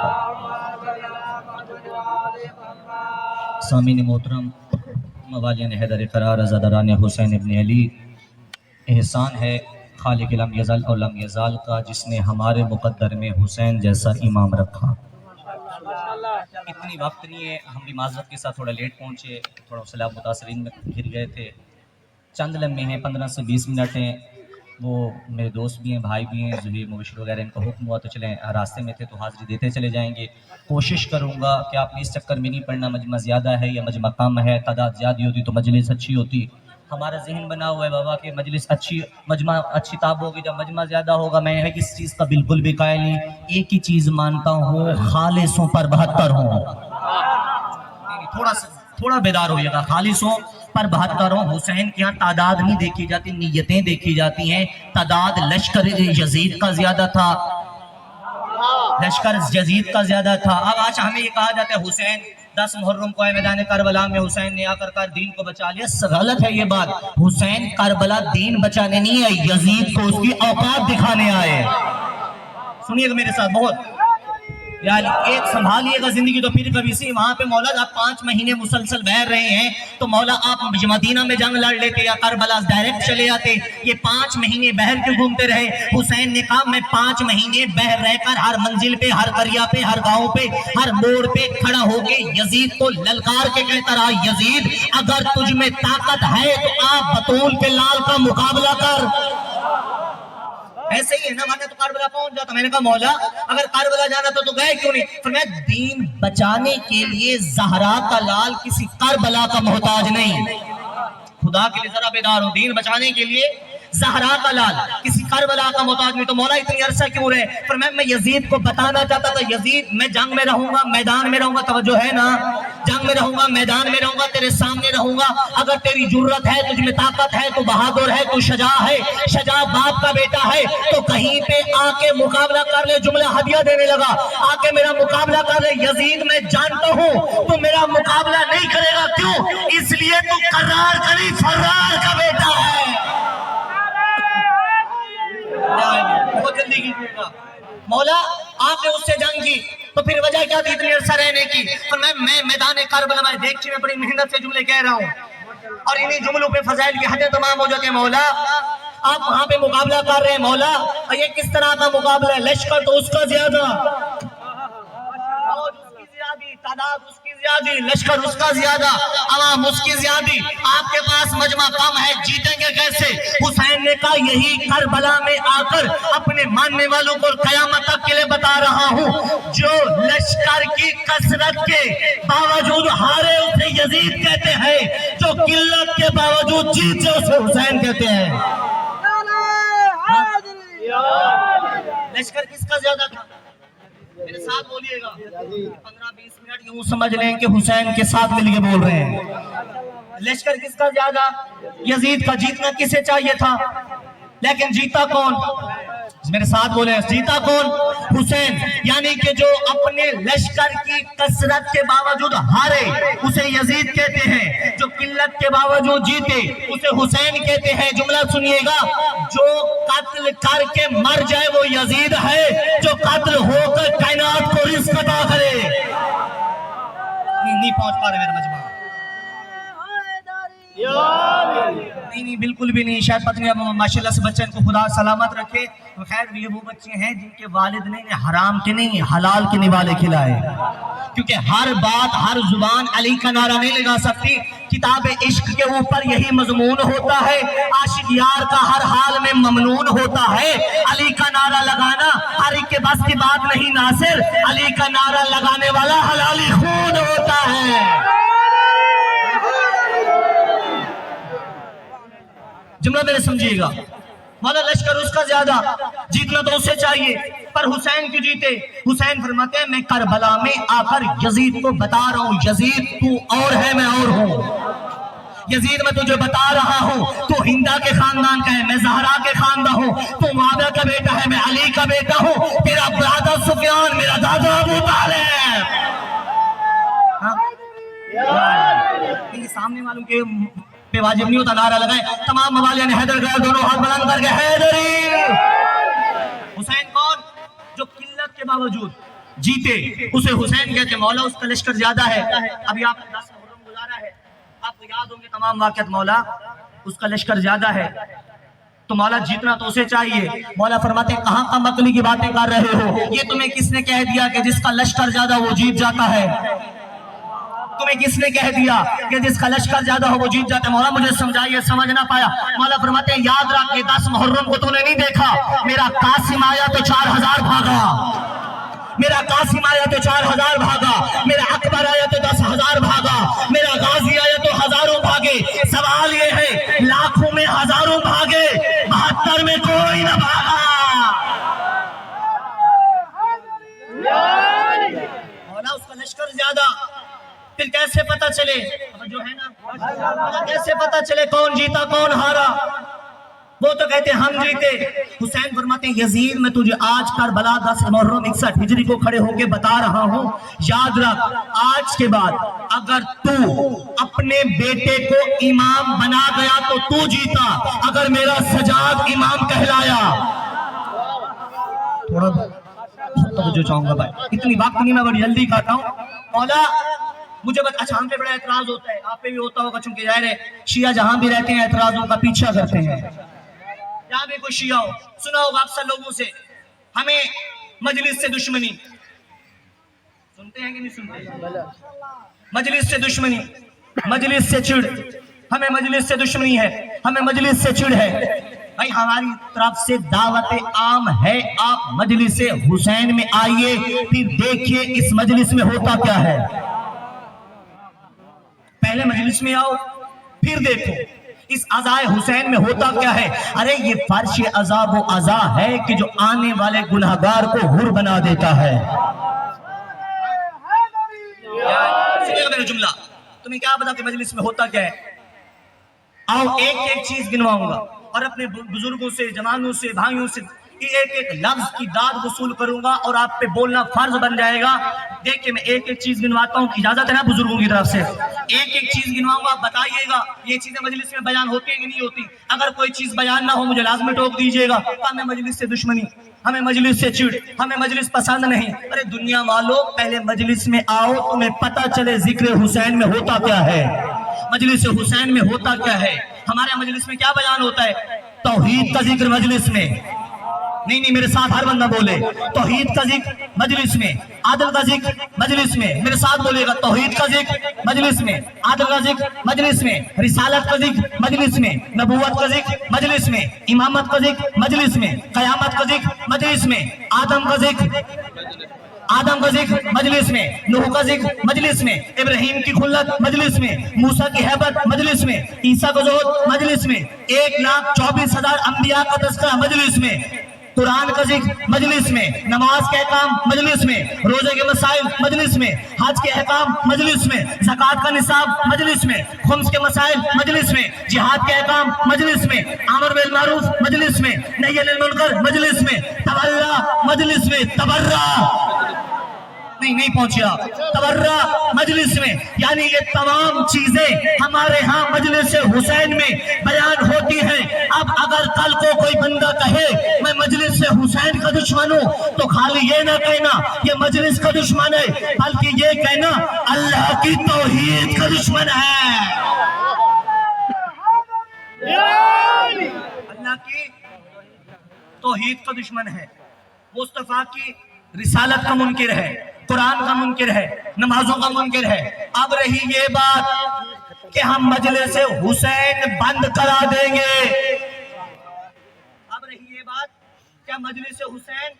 سامعین محترم موالیان حیدر قرار عزاداران حسین ابن علی، احسان ہے خالق لم یزل اور لم یزال کا جس نے ہمارے مقدر میں حسین جیسا امام رکھا. اتنی وقت نہیں ہے، ہم بھی معذرت کے ساتھ تھوڑا لیٹ پہنچے، تھوڑا سیلاب متاثرین میں گر گئے تھے. چند لمحے ہیں 15 سے 20 منٹ ہیں. وہ میرے دوست بھی ہیں بھائی بھی ہیں زہیر مبشر وغیرہ ان کا حکم ہوا تو چلیں راستے میں تھے تو حاضری دیتے چلے جائیں گے. کوشش کروں گا کہ آپ نے اس چکر میں نہیں پڑھنا مجمع زیادہ ہے یا مجمع کم ہے، تعداد زیادہ ہوتی تو مجلس اچھی ہوتی. ہمارا ذہن بنا ہوا ہے بابا کہ مجلس اچھی مجمع اچھی تاب ہوگی جب مجمع زیادہ ہوگا. میں اس چیز کا بالکل بھی قائل نہیں. ایک ہی چیز مانتا ہوں خالصوں پر 72 ہوں. تھوڑا بیدار ہوئیے گا. خالصوں پر 72 ہوں. حسین کے یہاں تعداد نہیں دیکھی جاتی، نیتیں دیکھی جاتی ہیں. تعداد لشکر یزید کا زیادہ تھا، لشکر یزید کا زیادہ تھا. اب آج ہمیں یہ کہا جاتا ہے حسین 10 محرم کو میدان کربلا میں حسین نے آ کر دین کو بچا لیا. غلط ہے یہ بات. حسین کربلا دین بچانے نہیں آئے، یزید کو اس کی اوقات دکھانے آئے. سنیے گا میرے ساتھ بہت یعنی ایک سنبھالیے گا زندگی تو پھر کبھی سی. وہاں پہ مولا آپ 5 مہینے مسلسل بہر رہے ہیں تو مولا آپ مدینہ میں جنگ لڑ لیتے یا کربلا ڈائریکٹ چلے آتے. یہ 5 مہینے بہر کیوں گھومتے رہے؟ حسین نے کہا میں 5 مہینے بہر رہ کر ہر منزل پہ، ہر دریا پہ، ہر گاؤں پہ، ہر موڑ پہ کھڑا ہو کے یزید کو للکار کے کہتا رہا یزید اگر تجھ میں طاقت ہے تو آپ بطول کے لال کا مقابلہ کر. ایسے ہی ہے نا، مانا تو کربلا پہنچ جاتا. میں نے کہا مولا اگر کربلا جانا تو گئے کیوں نہیں؟ فرمایا دین بچانے کے لیے زہرا کا لال کسی کربلا کا محتاج نہیں. خدا کے لیے ذرا بیدار ہو. دین بچانے کے لیے زہرا کا لال کسی کربلا کا محتاج نہیں. تو مولا اتنی عرصہ کیوں رہے؟ فرمایا میں یزید کو بتانا چاہتا تھا یزید میں جنگ میں رہوں گا، میدان میں رہوں گا. توجہ ہے نا، جنگ میں رہوں گا، میدان میں رہوں گا، تیرے سامنے رہوں گا. اگر تیری جرت ہے، تجھ میں طاقت ہے، تو بہادر ہے، تو شجاع ہے، شجاع باپ کا بیٹا ہے تو کہیں پہ آ کے مقابلہ کر لے. جملہ ہدیہ دینے لگا، آ کے میرا مقابلہ کر لے. یزید میں جانتا ہوں تو میرا مقابلہ نہیں کرے گا. کیوں؟ اس لیے تو قرار کری فرار کا بیٹا ہے. بہت جلدی کیجیے گا. مولا آپ نے اس سے جنگ کی تو پھر وجہ کیا تھی اتنی عرصہ رہنے کی؟ اور میں میدان کربلا میں دیکھچی میں بڑی محنت سے جملے کہہ رہا ہوں اور انہی جملوں پہ فضائل کی حدیں تمام ہو جاتے ہیں۔ مولا آپ وہاں پہ مقابلہ کر رہے ہیں مولا، اور یہ کس طرح کا مقابلہ ہے؟ لشکر تو اس کا زیادہ، فوج اس کی زیادہ، تعداد اس کی زیادہ، لشکر اس کا زیادہ، عوام اس کی زیادہ، آپ کے پاس مجمع کم ہے، جیتیں گے کیسے؟ حسین نے کہا یہی کربلا میں آ کر اپنے ماننے والوں کو قیامت تک کے لیے بتا رہا ہوں، جو لشکر کی کثرت کے باوجود ہارے اسے یزید کہتے ہیں، جو قلت کے باوجود جیتے اسے حسین کہتے ہیں۔ لشکر کس کا زیادہ تھا؟ میرے ساتھ بولیے گا، 15-20 منٹ یوں سمجھ لیں کہ حسین کے ساتھ مل کے بول رہے ہیں۔ لشکر کس کا زیادہ؟ یزید کا۔ جیتنا کسے چاہیے تھا؟ لیکن جیتا کون؟ میرے ساتھ بولے، جیتا کون؟ حسین۔ یعنی کہ جو اپنے لشکر کی کثرت کے باوجود ہارے اسے یزید کہتے ہیں، جو قلت کے باوجود جیتے اسے حسین کہتے ہیں۔ جملہ سنیے گا، جو قتل کر کے مر جائے وہ یزید ہے، جو قتل ہو کر کائنات کو رزق عطا کرے۔ نہیں پہنچ پا رہے میرا مجمع، نہیں بالکل بھی نہیں۔ شاید پتہ نہیں ماشاءاللہ سے بچے ان کو خدا سلامت رکھے۔ خیر یہ وہ بچے ہیں جن کے والد نے حرام کے نہیں حلال کے نوالے کھلائے، کیونکہ ہر بات ہر زبان علی کا نعرہ نہیں لگا سکتی۔ کتاب عشق کے اوپر یہی مضمون ہوتا ہے، عاشق یار کا ہر حال میں ممنون ہوتا ہے۔ علی کا نعرہ لگانا ہر ایک کے بس کی بات نہیں ناصر، علی کا نعرہ لگانے والا حلالی خون ہوتا ہے۔ جملہ میرے سمجھیے گا، مولا لشکر اس کا زیادہ، جیتنا تو اسے چاہیے، پر حسین کی جیتے؟ حسین فرماتے ہیں میں کربلا میں آ کر یزید کو بتا رہا ہوں، یزید تو اور ہے میں اور ہوں، یزید میں تجھے بتا رہا ہوں تو ہندا کے خاندان کا ہے، میں زہرا کے خاندان ہوں، تو معاویہ کا بیٹا ہے، میں علی کا بیٹا ہوں، تیرا دادا سفیان میرا دادا ابو طالب۔ سامنے والوں کے پہ واجب نہیں ہوتا نعرہ لگائے، تمام موالیہ نے حیدر گئے، دونوں ہاتھ بلند کر کے حیدری۔ حسین کون؟ جو قلت کے باوجود جیتے اسے حسین کہتے ہیں۔ مولا اس کا لشکر زیادہ ہے۔ ابھی آپ نے 10 محرم گزارا ہے، آپ کو یاد ہوں گے تمام واقعات۔ مولا اس کا لشکر زیادہ ہے تو مولا جیتنا تو اسے چاہیے۔ مولا فرماتے ہیں کہاں کم عقلی کی باتیں کر رہے ہو، یہ تمہیں کس نے کہہ دیا کہ جس کا لشکر زیادہ وہ جیت جاتا ہے؟ تمہیں کس نے کہہ دیا کہ جس کا لشکر زیادہ ہو وہ جیت جاتا ہے؟ مولا مجھے سمجھائیے، سمجھ نہ پایا۔ مولا فرماتے ہیں یاد رکھ کے 10 محرم کو تو نے نہیں دیکھا، میرا قاسم آیا تو 4000 بھاگا، میرا قاسم آیا تو 4000 بھاگا، میرا اکبر آیا تو 10,000 بھاگا، میرا غازی آیا تو ہزاروں بھاگے۔ سوال یہ ہے لاکھوں میں ہزاروں بھاگے، 72 میں کوئی نہ بھاگا۔ مولا اس کا لشکر زیادہ، پھر کیسے پتہ چلے جو ہے نا، کیسے پتہ چلے کون جیتا کون ہارا؟ وہ تو کہتے ہیں ہم جیتے۔ حسین فرماتے ہیں یزید میں تجھے آج کربلا 10 محرم 61 ہجری کو کھڑے ہو کے بتا رہا ہوں، یاد رکھ آج کے بعد اگر تو اپنے بیٹے کو امام بنا گیا تو تو جیتا، اگر میرا سجاد امام کہلایا۔ تھوڑا جو چاہوں گا بھائی، اتنی وقت نہیں، میں بڑی جلدی کہتا ہوں۔ مولا مجھے اچھا ہم پہ بڑا اعتراض ہوتا ہے، آپ پہ بھی ہوتا ہوگا، چونکہ ظاہر ہے شیعہ جہاں بھی رہتے ہیں اعتراضوں کا پیچھا کرتے ہیں۔ جہاں بھی کوئی شیعہ ہو، سنا ہوگا اکثر لوگوں سے ہمیں مجلس سے دشمنی، سنتے ہیں کہ نہیں سنتے؟ مجلس سے دشمنی، مجلس سے چڑ، ہمیں مجلس سے دشمنی ہے، ہمیں مجلس سے چڑ ہے۔ بھائی ہماری طرف سے دعوت عام ہے، آپ مجلس حسین میں آئیے، پھر دیکھیے اس مجلس میں ہوتا کیا ہے۔ پہلے مجلس میں آؤ پھر دیکھو اس عزائے حسین میں ہوتا کیا ہے۔ ارے یہ فرش عذاب و عزا ہے کہ جو آنے والے گناہگار کو حر بنا دیتا ہے۔ سنیے گا میرا جملہ، تمہیں کیا پتا کہ مجلس میں ہوتا کیا ہے؟ آؤ ایک ایک چیز گنواؤں گا اور اپنے بزرگوں سے، جوانوں سے، بھائیوں سے ایک ایک لفظ کی داد وصول کروں گا اور آپ پہ بولنا فرض بن جائے گا۔ دیکھیں میں ایک ایک چیز گنواتا ہوں، اجازت ہے نا بزرگوں کی طرف سے؟ ایک ایک چیز گنواؤں گا، بتائیے گا یہ چیزیں مجلس میں بیان ہوتی ہیں کہ نہیں ہوتی. اگر کوئی چیز بیان نہ ہو مجھے لازمی ٹوک دیجیے گا. ہمیں مجلس سے دشمنی، ہمیں مجلس سے چڑ، ہمیں مجلس پسند نہیں. ارے دنیا والوں، پہلے مجلس میں آؤ تمہیں پتہ چلے ذکر حسین میں ہوتا کیا ہے، مجلس حسین میں ہوتا کیا ہے. ہمارے مجلس میں کیا بیان ہوتا ہے؟ توحید کا ذکر مجلس میں. نہیں میرے ساتھ ہر بندہ بولے. توحید کا ذکر مجلس میں، عدل کا ذکر مجلس میں. میرے ساتھ بولے گا، توحید کا ذکر مجلس میں، عدل کا ذکر مجلس میں، رسالت کا ذکر مجلس میں، نبوت کا ذکر مجلس میں، امامت کا ذکر مجلس میں، قیامت کا ذکر مجلس میں، آدم کا ذکر مجلس میں، نوح کا ذکر مجلس میں، ابراہیم کی خلت مجلس میں، موسیٰ کی حیبت مجلس میں، عیسیٰ کا زہد مجلس میں، 1,24,000 انبیاء کا تذکرہ مجلس میں، قرآن کا ذکر مجلس میں، نماز کے احکام مجلس میں، روزے کے مسائل مجلس میں، حج کے احکام مجلس میں، زکوٰۃ کا نصاب مجلس میں، خمس کے مسائل مجلس میں، جہاد کے احکام مجلس میں، امر بالمعروف مجلس میں، نہی عن المنکر مجلس میں، تولّیٰ مجلس میں، تبرّا نہیں پہنچیا، تبرّا مجلس میں. یعنی یہ تمام چیزیں ہمارے ہاں مجلس حسین میں بیان ہوتی ہیں. اب اگر کل کو کوئی بندہ کہے میں مجلس حسین کا دشمن ہوں تو خالی یہ نہ کہنا یہ مجلس کا دشمن ہے، بلکہ یہ کہنا اللہ کی توحید کا دشمن ہے، اللہ کی توحید کا دشمن ہے، مصطفیٰ کی رسالت کا منکر ہے، قرآن کا منکر ہے، نمازوں کا منکر ہے. اب رہی یہ بات کہ ہم مجلس حسین بند کرا دیں گے، اب رہی یہ بات کہ مجلس حسین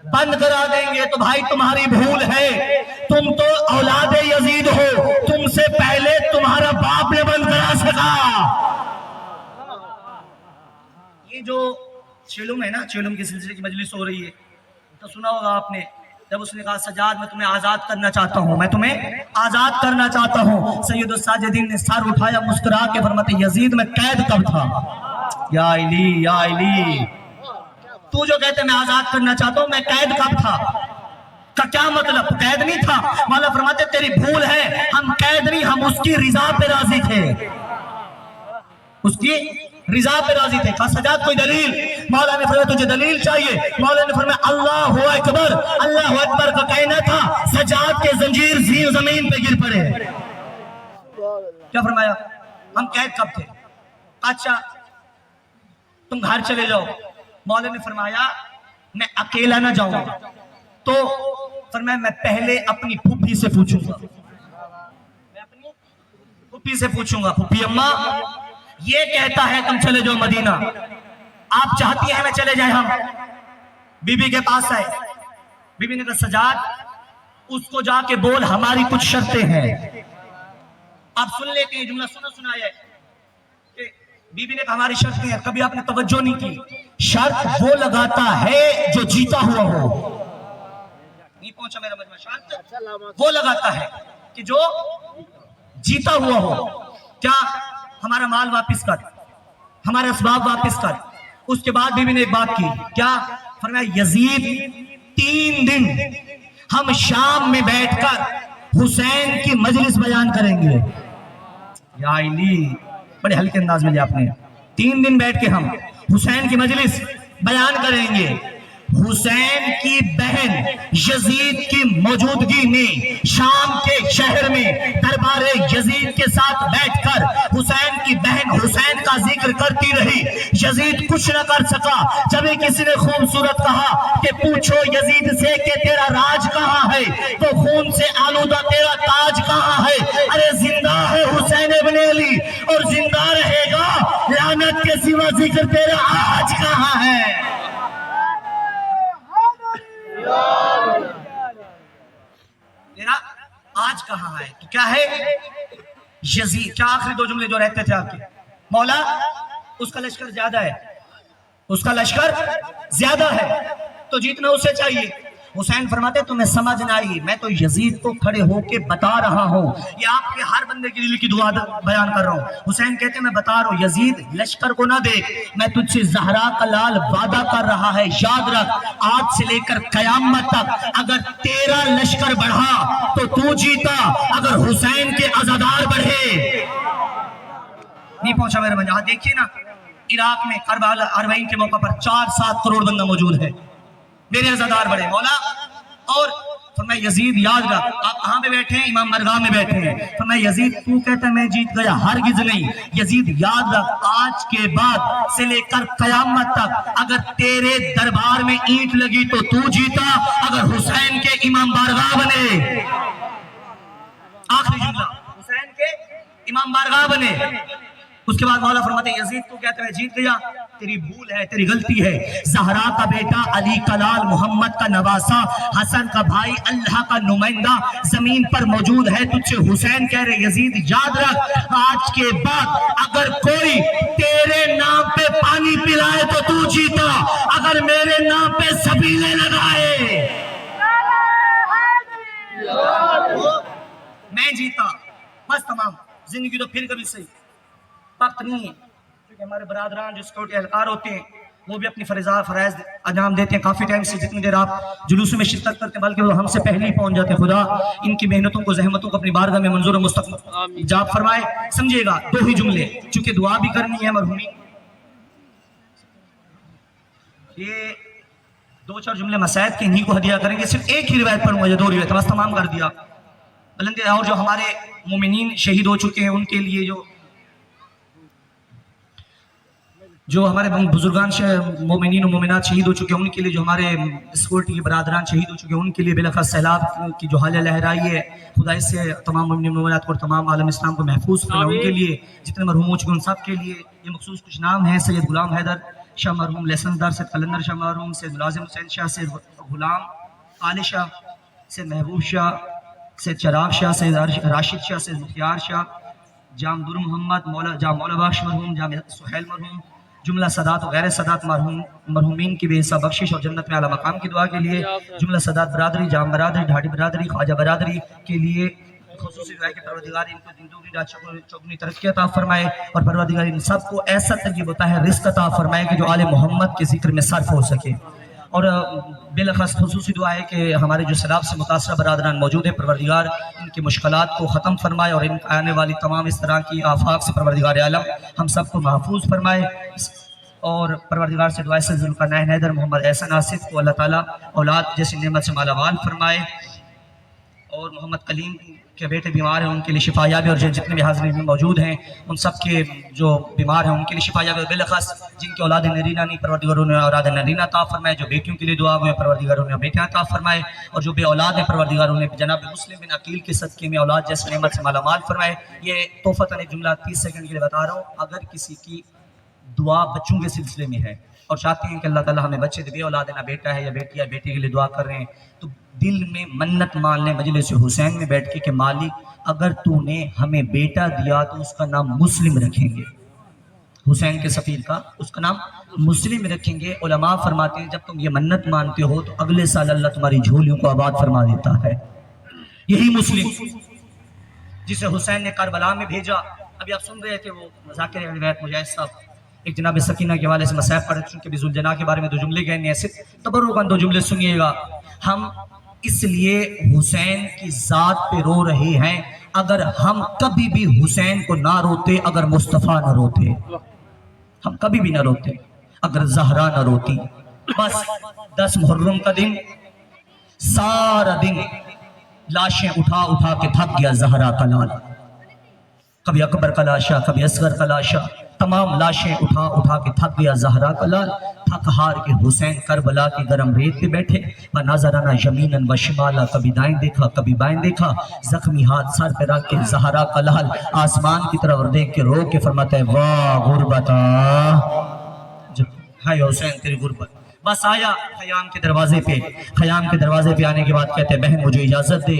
بند کرا دیں گے، تو بھائی تمہاری بھول ہے. تم تو اولاد یزید ہو، تم سے پہلے تمہارا باپ نے بند کرا سکا. یہ جو چیلم ہے نا، چیلم کی سلسلے کی مجلس ہو رہی ہے تو سنا ہوگا آپ نے، جب اس نے کہا سجاد میں تمہیں آزاد کرنا چاہتا ہوں، میں تمہیں آزاد کرنا چاہتا ہوں. سید الساجدین نے سر اٹھایا مسکرا کے فرماتے یزید میں قید کب تھا؟ یا علی تو جو کہتے میں آزاد کرنا چاہتا ہوں میں قید کب تھا؟ کا کیا مطلب؟ قید نہیں تھا. مولا فرماتے تیری بھول ہے، ہم قید نہیں، ہم اس کی رضا پہ راضی تھے، اس کی رضا پہ راضی تھے. کہا سجاد کوئی دلیل؟ مولا نے فرمایا تجھے دلیل چاہیے؟ مولا نے فرمایا اللہ اکبر. اللہ اکبر کا کہنا تھا سجاد کے زنجیر زمین پہ گر پڑے. کیا فرمایا؟ ہم قید کب تھے؟ اچھا تم گھر چلے جاؤ. مولا نے فرمایا میں اکیلا نہ جاؤں گا، تو فرمایا میں پہلے اپنی پھوپھی سے پوچھوں گا، میں اپنی پھوپھی سے پوچھوں گا پھوپھی اماں یہ کہتا ہے تم چلے جاؤ مدینہ، آپ چاہتی ہیں میں چلے جائیں؟ ہم بی بی کے پاس آئے. بی بی نے کہا سجاد اس کو جا کے بول ہماری کچھ شرطیں ہیں. آپ سن لیتے ہیں جملہ سنایا ہے کہ بی بی نے کہا ہماری شرطیں ہیں. کبھی آپ نے توجہ نہیں کی. شرط وہ لگاتا ہے جو جیتا ہوا ہو. نہیں پہنچا میرا مجمع. شرط وہ لگاتا ہے کہ جو جیتا ہوا ہو. کیا؟ ہمارا مال واپس کر، ہمارے اسباب واپس کر. اس کے بعد بیوی نے ایک بات کی. کیا؟ فرمایا یزید 3 دن ہم شام میں بیٹھ کر حسین کی مجلس بیان کریں گے. یا علی بڑے ہلکے انداز میں آپ نے 3 دن بیٹھ کے ہم حسین کی مجلس بیان کریں گے. حسین کی بہن یزید کی موجودگی میں شام کے شہر میں دربار یزید کے ساتھ بیٹھ کر حسین کی بہن حسین کا ذکر کرتی رہی. یزید کچھ نہ کر سکا. جب کسی نے خوبصورت کہا کہ پوچھو یزید سے کہ تیرا راج کہاں ہے، تو خون سے آلودہ تیرا تاج کہاں ہے؟ ارے زندہ ہے حسین ابن علی اور زندہ رہے گا، لعنت کے سوا ذکر تیرا آج کہاں ہے؟ میرا آج کہاں ہے؟ تو کیا ہے یزید. کیا آخری 2 جملے جو رہتے تھے آپ کے؟ مولا اس کا لشکر زیادہ ہے، اس کا لشکر زیادہ ہے تو جیتنا اسے چاہیے. حسین فرماتے تمہیں سمجھ نہ آئی، میں تو یزید کو کھڑے ہو کے بتا رہا ہوں، یہ آپ کے ہر بندے کے دل کی دعا بیان کر رہا ہوں۔ حسین کہتے ہیں میں بتا رہا ہوں یزید لشکر کو نہ دیکھ، میں تجھ سے زہرا کا لال وعدہ کر رہا ہے، یاد رکھ آج سے لے کر قیامت تک اگر تیرا لشکر بڑھا تو جیتا، اگر حسین کے عزادار بڑھے نہیں پہنچا میرے بھائی۔ ہاں دیکھیے نا عراق میں کربلا اربعین کے موقع پر 4-7 کروڑ بندہ موجود ہے، میرے عزادار بڑھے مولا۔ اور فرمایا یزید یاد رکھ، آپ کہاں پہ بیٹھے ہیں؟ امام مرغاہ میں بیٹھے ہیں۔ فرمایا یزید تو کہتا ہے میں جیت گیا، ہرگز نہیں۔ یزید یاد رکھ آج کے بعد سے لے کر قیامت تک اگر تیرے دربار میں اینٹ لگی تو جیتا، اگر حسین کے امام بارگاہ بنے۔ آخری جملہ حسین کے امام بارگاہ بنے۔ اس کے بعد مولا فرماتے ہیں یزید تو کہتا ہے جیت گیا، تیری بھول ہے، تیری غلطی ہے۔ زہرا کا بیٹا، علی کا لال، محمد کا نواسا، حسن کا بھائی، اللہ کا نمائندہ زمین پر موجود ہے، تجھ سے حسین کہہ رہے یزید یاد رکھ آج کے بعد اگر کوئی تیرے نام پہ پانی پلائے تو جیتا، اگر میرے نام پہ سبیلے لگائے میں جیتا، بس تمام۔ زندگی تو پھر کبھی صحیح وقت نہیں ہے، کیونکہ ہمارے برادران جو سیکورٹی اہلکار ہوتے ہیں وہ بھی اپنی فرائض انجام دیتے ہیں۔ کافی ٹائم سے جتنی دیر آپ جلوس میں شرکت کرتے ہیں بلکہ وہ ہم سے پہلے ہی پہنچ جاتے ہیں۔ خدا ان کی محنتوں کو زحمتوں کو اپنی بارگاہ میں منظور و مستقبل جاب فرمائے۔ سمجھیے گا 2 ہی جملے، چونکہ دعا بھی کرنی ہے مرحومین، یہ 2-4 جملے مسائد کے انہی کو ہدیہ کریں گے۔ صرف ایک ہی روایت پڑھوں گا یا 2 روایت بس تمام کر دیا بلندے۔ اور جو ہمارے مومنین شہید ہو چکے ہیں ان کے لیے، جو ہمارے بزرگان مومنین و مومنات شہید ہو چکے ہیں ان کے لیے، جو ہمارے سیکورٹی کے برادران شہید ہو چکے ہیں ان کے لیے، بالاخص سیلاب کی جو حالیہ لہرائی ہے خدا اس سے تمام مومنین و مومنات کو اور تمام عالم اسلام کو محفوظ فرمائے۔ ان کے لیے جتنے مرحوم ہو چکے ان سب کے لیے یہ مخصوص کچھ نام ہیں: سید غلام حیدر شاہ مرحوم، لہسن دار سید قلندر شاہ مرحوم، سید ملازم حسین شاہ، سید غلام عالی شاہ، سید محبوب شاہ، سید چراغ شاہ، سید راشد شاہ، سید مختار شاہ، جام در محمد، جام مولا بخش مرحوم، جام سہیل مرحوم، جملہ سادات و غیر سادات مرحومین کی بے حساب بخشش اور جنت میں اعلیٰ مقام کی دعا کے لیے، جملہ سادات برادری، جام برادری، ڈھاڈی برادری، خواجہ برادری کے لیے خصوصی دعا کہ پروردگار ان کو دن دوگنی رات چوگنی ترقی عطا فرمائے، اور پروردگار ان سب کو ایسا ترغیب ہوتا ہے رزق عطا فرمائے کہ جو آل محمد کے ذکر میں صرف ہو سکے۔ اور بالاخص خصوصی دعا ہے کہ ہمارے جو سیلاب سے متاثرہ برادران موجود ہیں پروردگار ان کی مشکلات کو ختم فرمائے، اور ان آنے والی تمام اس طرح کی آفات سے پروردگار عالم ہم سب کو محفوظ فرمائے۔ اور پروردگار سے دعا ہے ذوالقرنین حیدر محمد احسن آصف کو اللہ تعالیٰ اولاد جیسی نعمت سے مالا مال فرمائے، اور محمد کلیم کے بیٹے بیمار ہیں ان کے لیے شفا یابی، اور جتنے بھی حاضرین میں موجود ہیں ان سب کے جو بیمار ہیں ان کے لیے شفا یابی، اور بالاخص جن کے اولاد نرینہ نہیں پروردگار انہیں اولاد نرینہ عطا فرمائے، جو بیٹیوں کے لیے دعا ہوئے پروردگار انہیں بیٹیاں عطا فرمائے، اور جو بے اولاد ہیں پروردگار انہیں جناب مسلم بن عقیل کے صدقے میں اولاد جیسی نعمت سے مالا مال فرمائے۔ یہ تحفتاً ایک جملہ 30 سیکنڈ کے لیے بتا رہا ہوں، اگر کسی کی دعا بچوں کے سلسلے میں ہے اور چاہتے ہیں کہ اللہ تعالیٰ ہمیں بچے دے، بے اولاد نہ بیٹا ہے یا بیٹی ہے، بیٹی کے لیے دعا کر رہے ہیں تو دل میں منت مان لیں مجلس حسین میں بیٹھ کے کہ مالک اگر تو نے ہمیں بیٹا دیا تو اس کا نام مسلم رکھیں گے، حسین کے سفیر کا اس کا نام مسلم رکھیں گے۔ علماء فرماتے ہیں جب تم یہ منت مانتے ہو تو اگلے سال اللہ تمہاری جھولیوں کو آباد فرما دیتا ہے۔ یہی مسلم جسے حسین نے کربلا میں بھیجا، ابھی آپ سن رہے تھے وہ مذاکر روایت مجاہد صاحب ایک جناب سکینہ کے حوالے سے مسائب پڑھ، چونکہ بھی ذوالجناح کے بارے میں 2 جملے کہنے ہیں، صرف تبرکاً 2 جملے سنیے گا۔ ہم اس لیے حسین کی ذات پہ رو رہے ہیں، اگر ہم کبھی بھی حسین کو نہ روتے، اگر مصطفیٰ نہ روتے، ہم کبھی بھی نہ روتے اگر زہرا نہ روتی۔ بس 10 محرم کا دن سارا دن لاشیں اٹھا اٹھا کے تھک گیا زہرا کا لال، کبھی اکبر کا لاشا، کبھی اصغر کا لاشا، تمام لاشیں اٹھا اٹھا کے تھک گیا زہرا کا لال۔ تھک ہار کے حسین کربلا کی گرم ریت پہ بیٹھے، بناظرانہ یمیناً و شمالا، کبھی دائیں دیکھا کبھی بائیں دیکھا، زخمی ہاتھ سر پہ رکھ کے زہرا کا لال آسمان کی طرف دیکھ کے رو کے فرماتا ہے واہ غربتا، ہائے حسین تیری غربت۔ بس آیا خیام کے دروازے پہ، خیام کے دروازے پہ آنے کے بعد کہتے ہیں بہن مجھے اجازت دے،